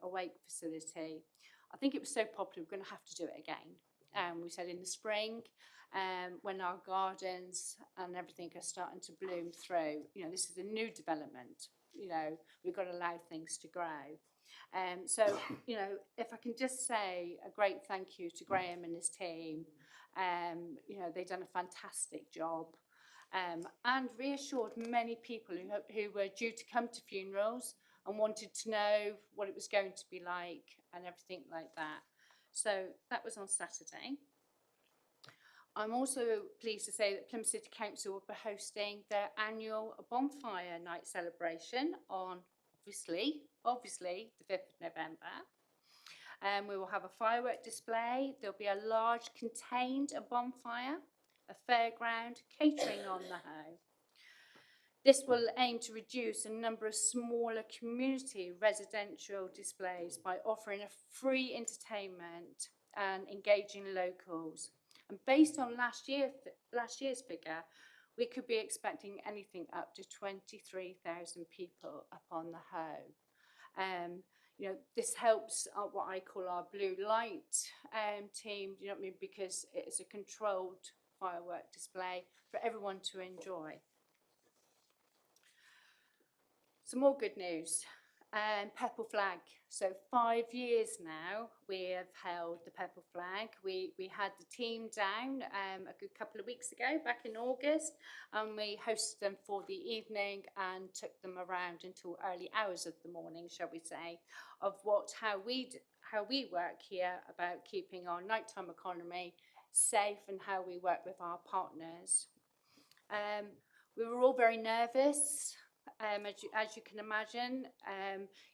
a wake facility. I think it was so popular, we're going to have to do it again. We said in the spring, when our gardens and everything are starting to bloom through, this is a new development. We've got to allow things to grow. So, if I can just say a great thank you to Graham and his team. They've done a fantastic job and reassured many people who were due to come to funerals and wanted to know what it was going to be like and everything like that. So that was on Saturday. I'm also pleased to say that Plymouth City Council will be hosting their annual bonfire night celebration on obviously the 5th of November. We will have a firework display. There'll be a large contained bonfire, a fairground, catering on the hoe. This will aim to reduce a number of smaller community residential displays by offering a free entertainment and engaging locals. And based on last year's figure, we could be expecting anything up to 23,000 people up on the hoe. you know, this helps what I call our blue light team, you know what I mean, because it's a controlled firework display for everyone to enjoy. Some more good news. Purple Flag. So 5 years now we have held the Purple Flag. We had the team down a good couple of weeks ago, back in August, and we hosted them for the evening and took them around until early hours of the morning, shall we say, of how we work here about keeping our nighttime economy safe and how we work with our partners. We were all very nervous. As you can imagine,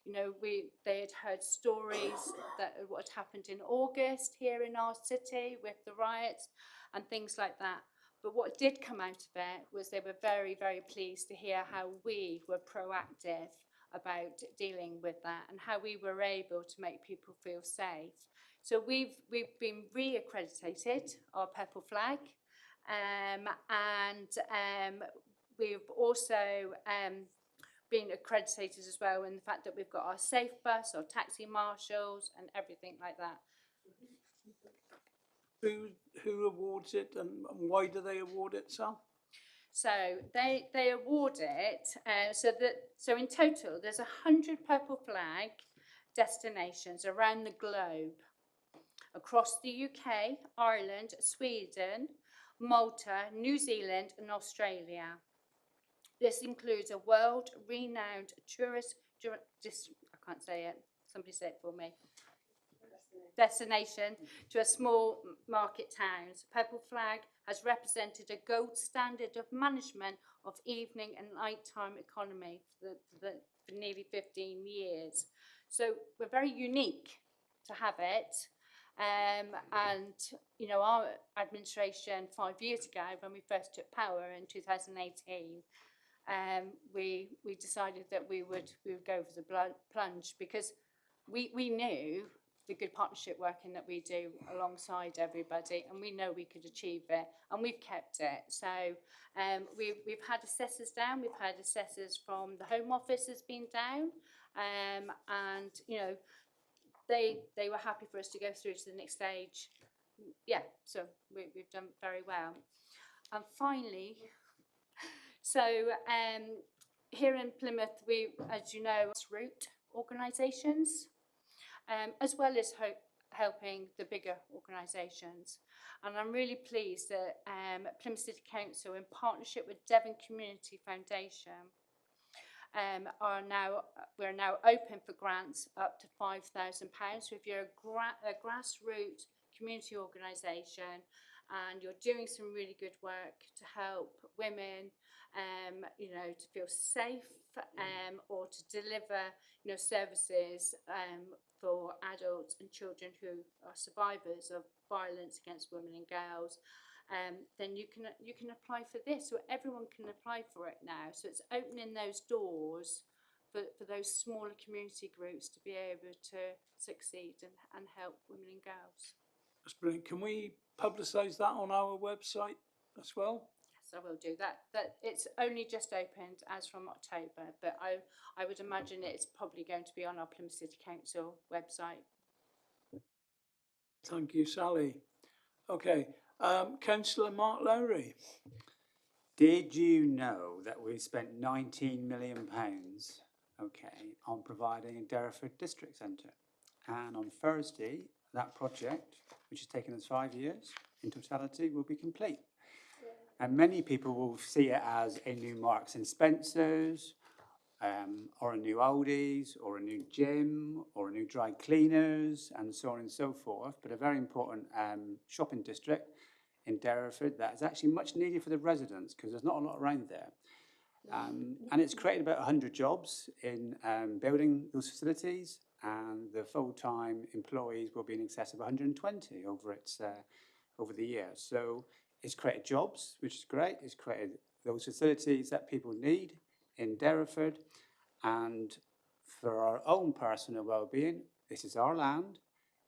you know, they had heard stories that what had happened in August here in our city with the riots and things like that. But what did come out of it was they were very, very pleased to hear how we were proactive about dealing with that and how we were able to make people feel safe. So we've been re-accredited, our Purple Flag, and we've also been accredited as well in the fact that we've got our safe bus, our taxi marshals and everything like that. Who awards it and why do they award it, Sal? So they award it, so in total there's 100 Purple Flag destinations around the globe, across the UK, Ireland, Sweden, Malta, New Zealand and Australia. This includes a world-renowned tourist, I can't say it, somebody say it for me, destination to a small market towns. Purple Flag has represented a gold standard of management of evening and nighttime economy for nearly 15 years. So we're very unique to have it. And, you know, our administration 5 years ago, when we first took power in 2018, we decided that we would go for the plunge because we knew the good partnership working that we do alongside everybody, and we know we could achieve it, and we've kept it. So we've had assessors down, we've had assessors from the Home Office has been down, and you know, they were happy for us to go through to the next stage. Yeah, so we've done very well. And finally, so here in Plymouth, we, as you know, root organisations, as well as helping the bigger organisations. And I'm really pleased that Plymouth City Council, in partnership with Devon Community Foundation, we're now open for grants up to £5,000. So if you're a grassroots community organisation and you're doing some really good work to help women, you know, to feel safe, or to deliver, you know, services for adults and children who are survivors of violence against women and girls, then you can apply for this. So everyone can apply for it now. So it's opening those doors for those smaller community groups to be able to succeed and help women and girls. That's brilliant. Can we publicise that on our website as well? Yes, I will do that. It's only just opened as from October, but I would imagine it's probably going to be on our Plymouth City Council website. Thank you, Sally. Okay, Councillor Mark Lowry. Did you know that we spent £19 million, on providing a Derriford District Centre? And on Thursday, that project, which has taken us 5 years in totality, will be complete. And many people will see it as a new Marks and Spencer's, or a new Aldi's, or a new gym, or a new dry cleaners, and so on and so forth. But a very important shopping district in Derriford that is actually much needed for the residents because there's not a lot around there. And it's created about 100 jobs in building those facilities, and the full-time employees will be in excess of 120 over the year. So it's created jobs, which is great. It's created those facilities that people need in Derriford, and for our own personal well-being, this is our land,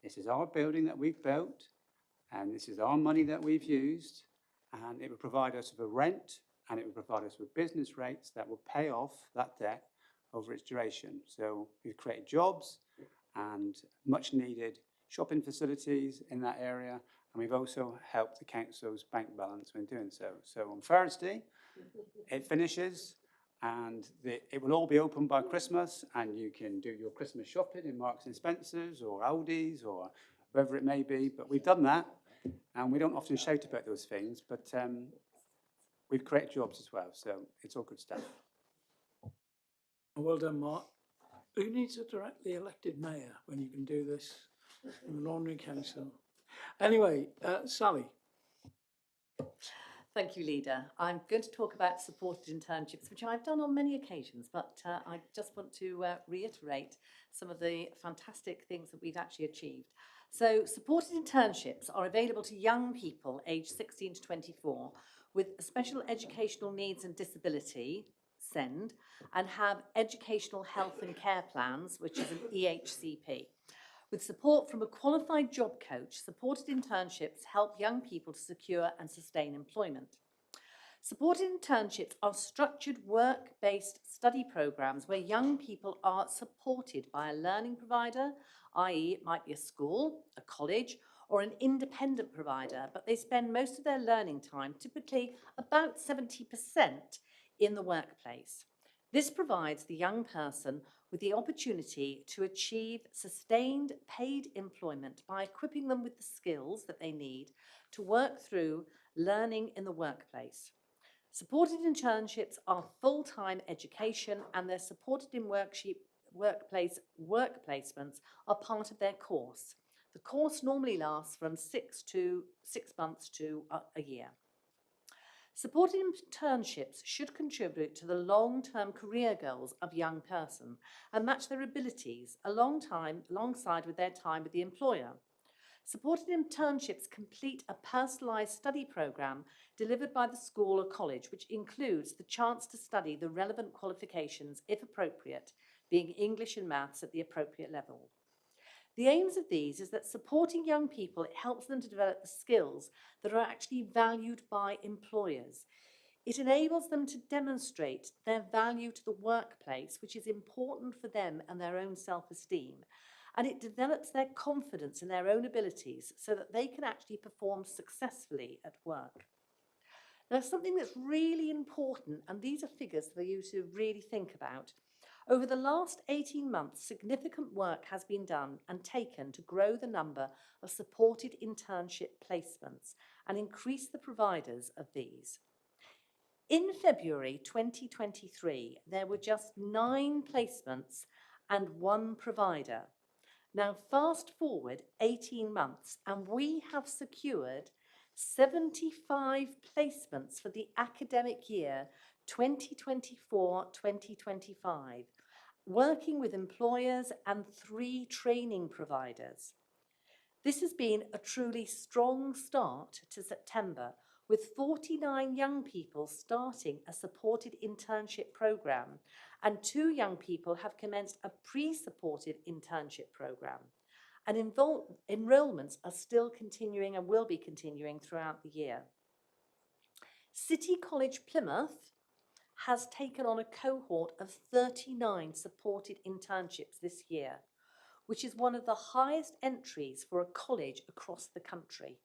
this is our building that we've built, and this is our money that we've used, and it will provide us with a rent, and it will provide us with business rates that will pay off that debt over its duration. So we've created jobs and much needed shopping facilities in that area, and we've also helped the council's bank balance when doing so. So on Thursday, it finishes, and it will all be open by Christmas, and you can do your Christmas shopping in Marks and Spencer's or Aldi's or wherever it may be. But we've done that, and we don't often shout about those things, but we've created jobs as well, so it's all good stuff. Well done, Mark. Who needs a directly elected mayor when you can do this in an ordinary council? Anyway, Sally. Thank you, Leader. I'm going to talk about supported internships, which I've done on many occasions, but I just want to reiterate some of the fantastic things that we've actually achieved. So supported internships are available to young people aged 16 to 24 with special educational needs and disability, SEND, and have educational health and care plans, which is an EHCP. With support from a qualified job coach, supported internships help young people to secure and sustain employment. Supported internships are structured work-based study programs where young people are supported by a learning provider, i.e. it might be a school, a college, or an independent provider, but they spend most of their learning time, typically about 70%, in the workplace. This provides the young person with the opportunity to achieve sustained paid employment by equipping them with the skills that they need to work through learning in the workplace. Supported internships are full-time education, and they're supported in work placements are part of their course. The course normally lasts from 6 months to a year. Supported internships should contribute to the long-term career goals of a young person and match their abilities alongside with their time with the employer. Supported internships complete a personalised study programme delivered by the school or college, which includes the chance to study the relevant qualifications, if appropriate, being English and maths at the appropriate level. The aims of these is that supporting young people, it helps them to develop the skills that are actually valued by employers. It enables them to demonstrate their value to the workplace, which is important for them and their own self-esteem. And it develops their confidence in their own abilities so that they can actually perform successfully at work. Now, something that's really important, and these are figures for you to really think about. Over the last 18 months, significant work has been done and taken to grow the number of supported internship placements and increase the providers of these. In February 2023, there were just 9 placements and 1 provider. Now, fast forward 18 months, and we have secured 75 placements for the academic year 2024-2025, working with employers and 3 training providers. This has been a truly strong start to September, with 49 young people starting a supported internship programme, and 2 young people have commenced a pre-supported internship programme. And enrolments are still continuing and will be continuing throughout the year. City College Plymouth has taken on a cohort of 39 supported internships this year, which is one of the highest entries for a college across the country.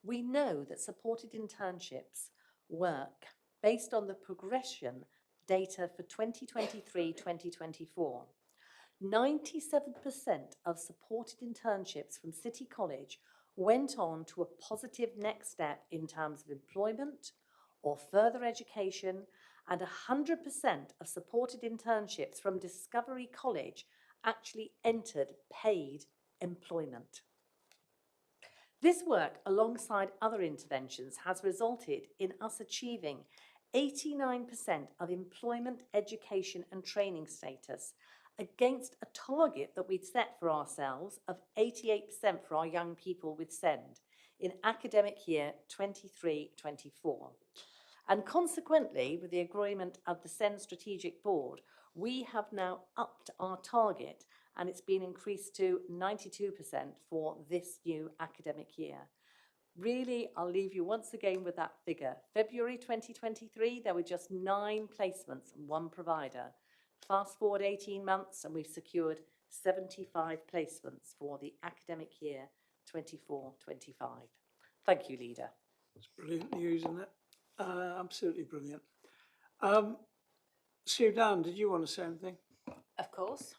We know that supported internships work based on the progression data for 2023-2024. 97% of supported internships from City College went on to a positive next step in terms of employment or further education, and 100% of supported internships from Discovery College actually entered paid employment. This work, alongside other interventions, has resulted in us achieving 89% of employment, education and training status against a target that we'd set for ourselves of 88% for our young people with SEND in academic year 23-24. And consequently, with the agreement of the SEND Strategic Board, we have now upped our target, and it's been increased to 92% for this new academic year. Really, I'll leave you once again with that figure. February 2023, there were just 9 placements and 1 provider. Fast forward 18 months and we've secured 75 placements for the academic year 24-25. Thank you, Leader. It's brilliant news, isn't it? Absolutely brilliant. Sudan, did you want to say anything? Of course.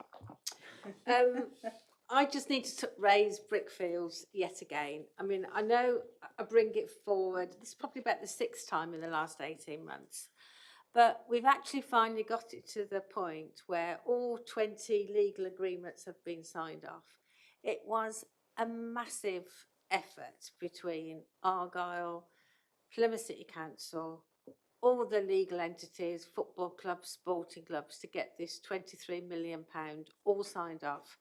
I just need to raise Brickfields yet again. I mean, I know I bring it forward. This is probably about the 6th time in the last 18 months. But we've actually finally got it to the point where all 20 legal agreements have been signed off. It was a massive effort between Argyle, Plymouth City Council, all the legal entities, football clubs, sporting clubs, to get this £23 million all signed off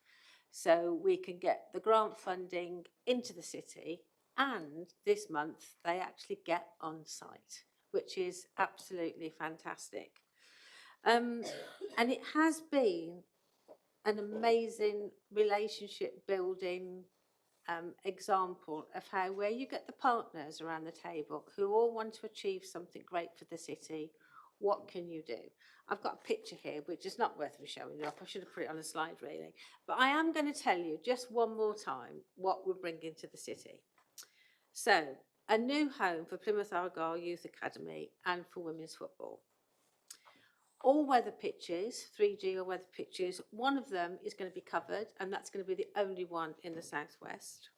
so we can get the grant funding into the city, and this month they actually get on site, which is absolutely fantastic. And it has been an amazing relationship building example of how, where you get the partners around the table who all want to achieve something great for the city, what can you do? I've got a picture here, which is not worth me showing up. I should have put it on a slide, really. But I am going to tell you just one more time what we're bringing to the city. So, a new home for Plymouth Argyle Youth Academy and for women's football. All weather pitches, 3G or weather pitches, one of them is going to be covered, and that's going to be the only one in the southwest.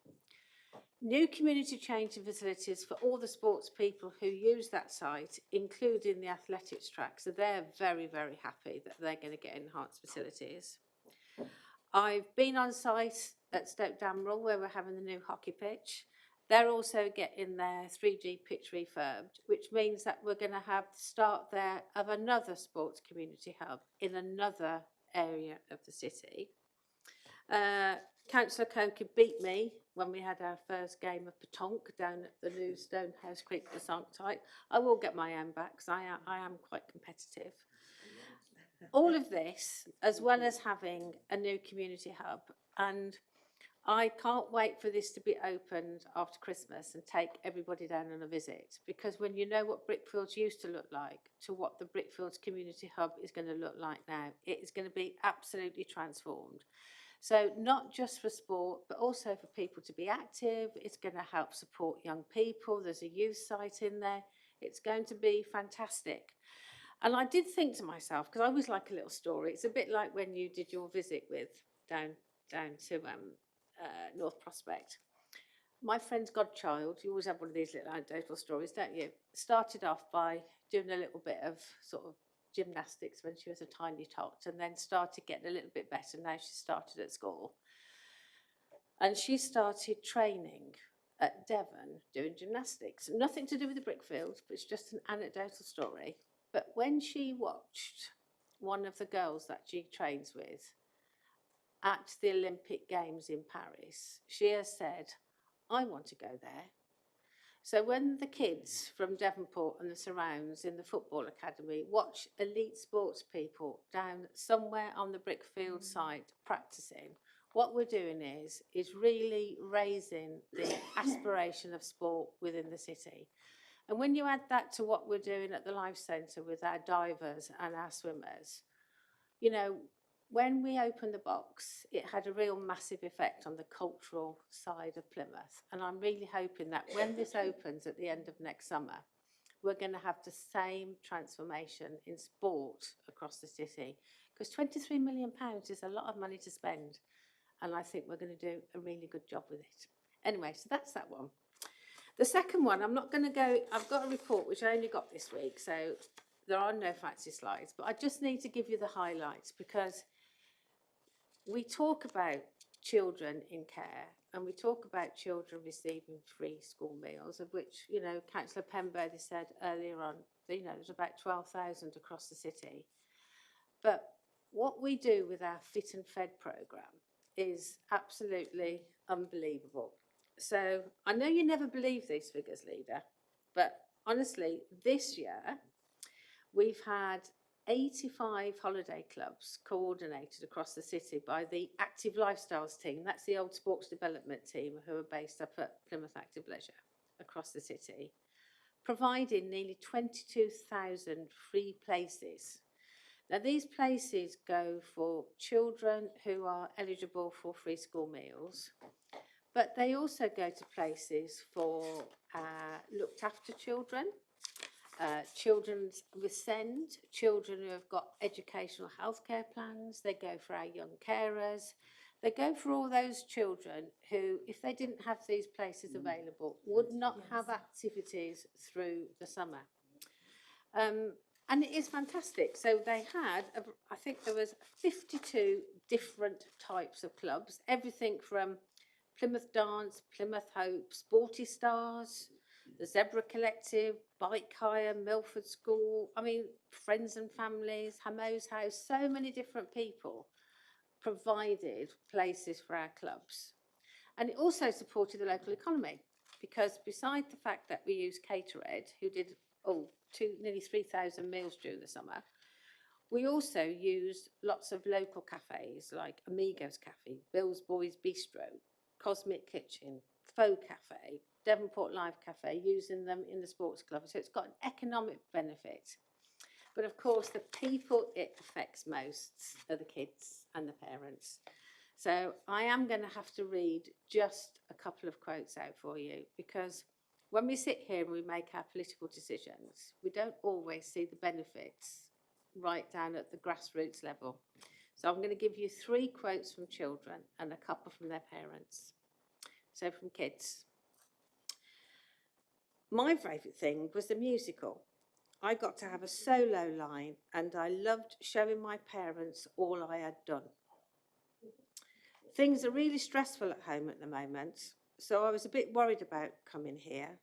New community changing facilities for all the sports people who use that site, including the athletics track. So they're very, very happy that they're going to get enhanced facilities. I've been on site at Stoke Damrell where we're having the new hockey pitch. They're also getting their 3G pitch refurbed, which means that we're going to have the start there of another sports community hub in another area of the city. Councillor Coker beat me when we had our first game of petanque down at the new Stonehouse Creek site. I will get my own back because I am quite competitive. All of this, as well as having a new community hub, and I can't wait for this to be opened after Christmas and take everybody down on a visit, because when you know what Brickfields used to look like to what the Brickfields Community Hub is going to look like now, it is going to be absolutely transformed. So not just for sport, but also for people to be active. It's going to help support young people. There's a youth site in there. It's going to be fantastic. And I did think to myself, because I always like a little story, it's a bit like when you did your visit with down to North Prospect. My friend's godchild, you always have one of these little anecdotal stories, don't you? Started off by doing a little bit of sort of gymnastics when she was a tiny tot, and then started getting a little bit better. Now she started at school. And she started training at Devon doing gymnastics. Nothing to do with the Brickfields, but it's just an anecdotal story. But when she watched one of the girls that she trains with at the Olympic Games in Paris, she has said, I want to go there. So when the kids from Devonport and the surrounds in the football academy watch elite sports people down somewhere on the Brickfield site practicing, what we're doing is really raising the aspiration of sport within the city. And when you add that to what we're doing at the Life Centre with our divers and our swimmers, you know, when we opened the box, it had a real massive effect on the cultural side of Plymouth. And I'm really hoping that when this opens at the end of next summer, we're going to have the same transformation in sport across the city. Because £23 million is a lot of money to spend. And I think we're going to do a really good job with it. Anyway, so that's that one. The second one, I'm not going to go, I've got a report which I only got this week, so there are no fancy slides, but I just need to give you the highlights, because we talk about children in care and we talk about children receiving free school meals, of which, you know, Councillor Pemberley said earlier on, you know, there's about 12,000 across the city. But what we do with our Fit and Fed programme is absolutely unbelievable. So I know you never believe these figures, Leader, but honestly, this year we've had 85 holiday clubs coordinated across the city by the Active Lifestyles team. That's the old sports development team who are based up at Plymouth Active Leisure across the city, providing nearly 22,000 free places. Now, these places go for children who are eligible for free school meals, but they also go to places for looked after children, children with SEND, children who have got educational healthcare plans. They go for our young carers. They go for all those children who, if they didn't have these places available, would not have activities through the summer. And it is fantastic. So they had, I think there was 52 different types of clubs, everything from Plymouth Dance, Plymouth Hope, Sporty Stars, the Zebra Collective, Bike Hire, Milford School, I mean, Friends and Families, Hamo's House, so many different people provided places for our clubs. And it also supported the local economy, because beside the fact that we used Catered, who did nearly 3,000 meals during the summer, we also used lots of local cafes like Amigos Cafe, Bill's Boys Bistro, Cosmic Kitchen, Faux Cafe, Devonport Live Cafe, using them in the sports club. So it's got an economic benefit. But of course, the people it affects most are the kids and the parents. So I am going to have to read just a couple of quotes out for you, because when we sit here and we make our political decisions, we don't always see the benefits right down at the grassroots level. So I'm going to give you 3 quotes from children and a couple from their parents. So from kids. My favourite thing was the musical. I got to have a solo line and I loved showing my parents all I had done. Things are really stressful at home at the moment, so I was a bit worried about coming here,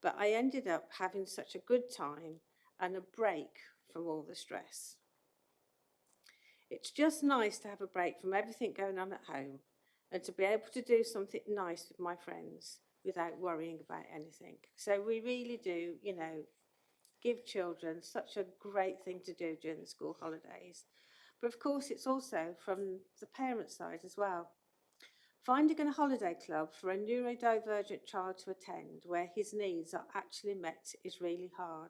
but I ended up having such a good time and a break from all the stress. It's just nice to have a break from everything going on at home and to be able to do something nice with my friends without worrying about anything. So we really do, you know, give children such a great thing to do during the school holidays. But of course, it's also from the parent side as well. Finding a holiday club for a neurodivergent child to attend where his needs are actually met is really hard.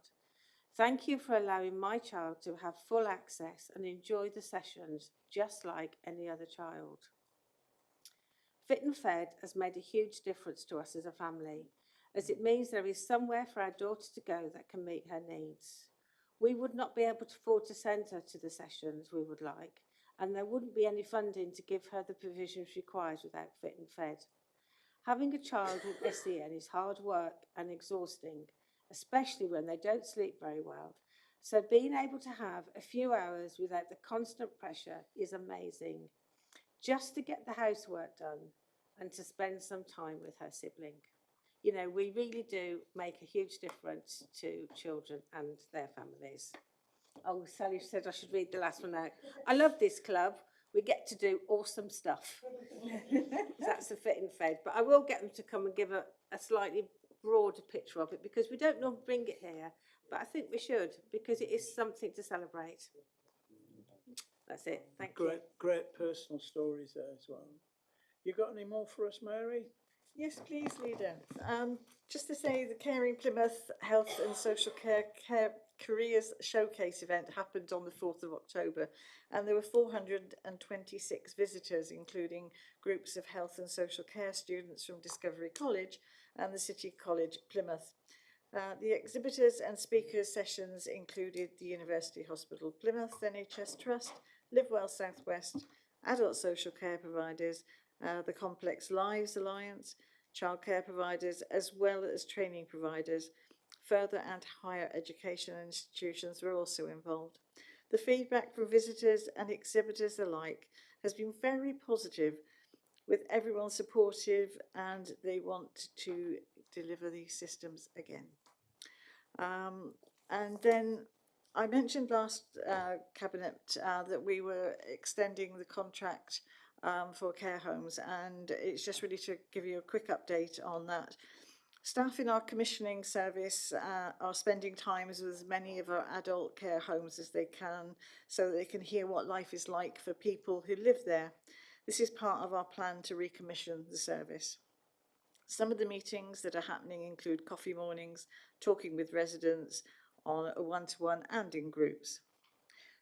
Thank you for allowing my child to have full access and enjoy the sessions just like any other child. Fit and Fed has made a huge difference to us as a family, as it means there is somewhere for our daughter to go that can meet her needs. We would not be able to afford to send her to the sessions we would like, and there wouldn't be any funding to give her the provisions required without Fit and Fed. Having a child with SEN is hard work and exhausting, especially when they don't sleep very well. So being able to have a few hours without the constant pressure is amazing. Just to get the housework done and to spend some time with her sibling. You know, we really do make a huge difference to children and their families. Oh, Sally said I should read the last one out. I love this club. We get to do awesome stuff. That's the Fit and Fed. But I will get them to come and give a slightly broader picture of it, because we don't normally bring it here. But I think we should, because it is something to celebrate. That's it. Thank you. Great personal stories there as well. You got any more for us, Mary? Yes, please, Leader. Just to say, the Caring Plymouth Health and Social Care Careers Showcase event happened on the 4th of October, and there were 426 visitors, including groups of health and social care students from Discovery College and the City College Plymouth. The exhibitors and speakers sessions included the University Hospital Plymouth NHS Trust, Live Well South West, adult social care providers, the Complex Lives Alliance, childcare providers, as well as training providers. Further and higher education institutions were also involved. The feedback from visitors and exhibitors alike has been very positive, with everyone supportive, and they want to deliver these systems again. And then I mentioned last Cabinet that we were extending the contract for care homes, and it's just really to give you a quick update on that. Staff in our commissioning service are spending time with as many of our adult care homes as they can, so that they can hear what life is like for people who live there. This is part of our plan to recommission the service. Some of the meetings that are happening include coffee mornings, talking with residents on a one-to-one and in groups.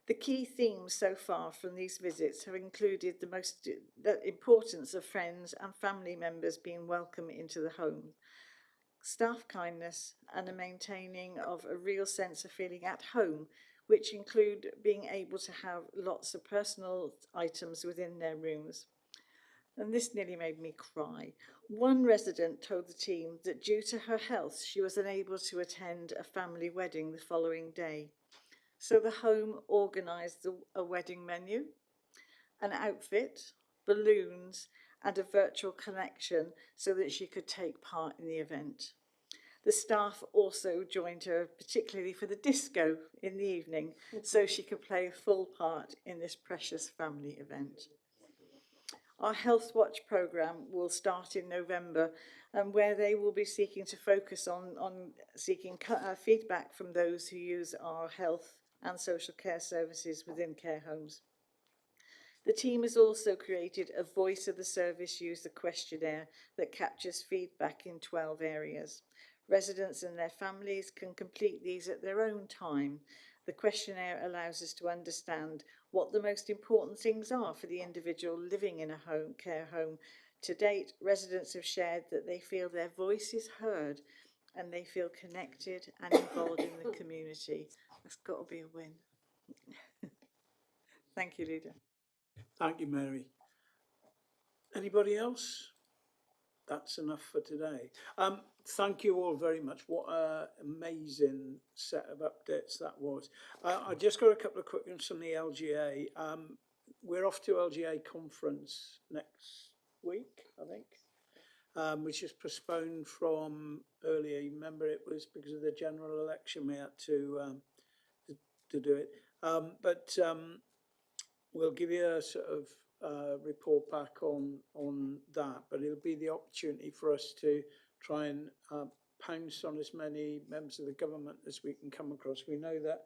The key themes so far from these visits have included the importance of friends and family members being welcome into the home, staff kindness, and a maintaining of a real sense of feeling at home, which include being able to have lots of personal items within their rooms. And this nearly made me cry. One resident told the team that due to her health, she was unable to attend a family wedding the following day. So the home organised a wedding menu, an outfit, balloons, and a virtual connection so that she could take part in the event. The staff also joined her, particularly for the disco in the evening, so she could play a full part in this precious family event. Our Health Watch programme will start in November, where they will be seeking to focus on seeking feedback from those who use our health and social care services within care homes. The team has also created a Voice of the Service user questionnaire that captures feedback in 12 areas. Residents and their families can complete these at their own time. The questionnaire allows us to understand what the most important things are for the individual living in a care home. To date, residents have shared that they feel their voice is heard and they feel connected and involved in the community. That's got to be a win. Thank you, Leader. Thank you, Mary. Anybody else? That's enough for today. Thank you all very much. What an amazing set of updates that was. I just got a couple of quick ones from the LGA. We're off to LGA conference next week, I think, which is postponed from earlier. You remember it was because of the general election we had to do it. But we'll give you a sort of report back on that, but it'll be the opportunity for us to try and pounce on as many members of the government as we can come across. We know that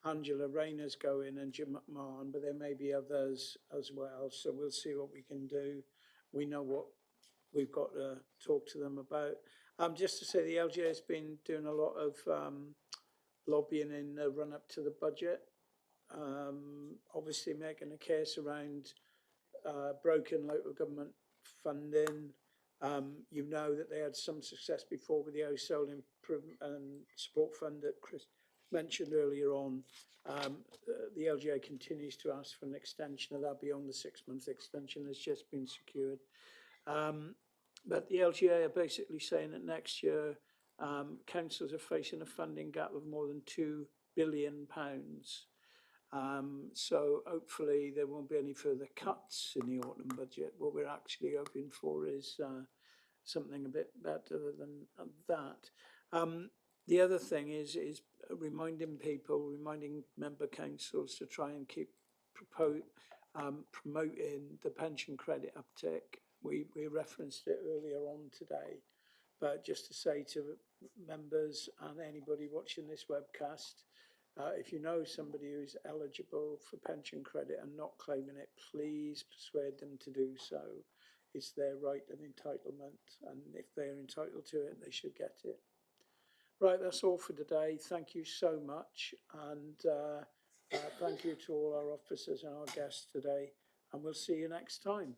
Angela Rayner's going and Jim McMahon, but there may be others as well, so we'll see what we can do. We know what we've got to talk to them about. Just to say, the LGA has been doing a lot of lobbying in the run-up to the budget. Obviously making a case around broken local government funding. You know that they had some success before with the household improvement and support fund that Chris mentioned earlier on. The LGA continues to ask for an extension of that beyond the 6-month extension that's just been secured. But the LGA are basically saying that next year councils are facing a funding gap of more than £2 billion. So hopefully there won't be any further cuts in the autumn budget. What we're actually hoping for is something a bit better than that. The other thing is reminding member councils to try and keep promoting the pension credit uptick. We referenced it earlier on today, but just to say to members and anybody watching this webcast, if you know somebody who's eligible for pension credit and not claiming it, please persuade them to do so. It's their right and entitlement, and if they're entitled to it, they should get it. Right, that's all for today. Thank you so much, and thank you to all our officers and our guests today, and we'll see you next time.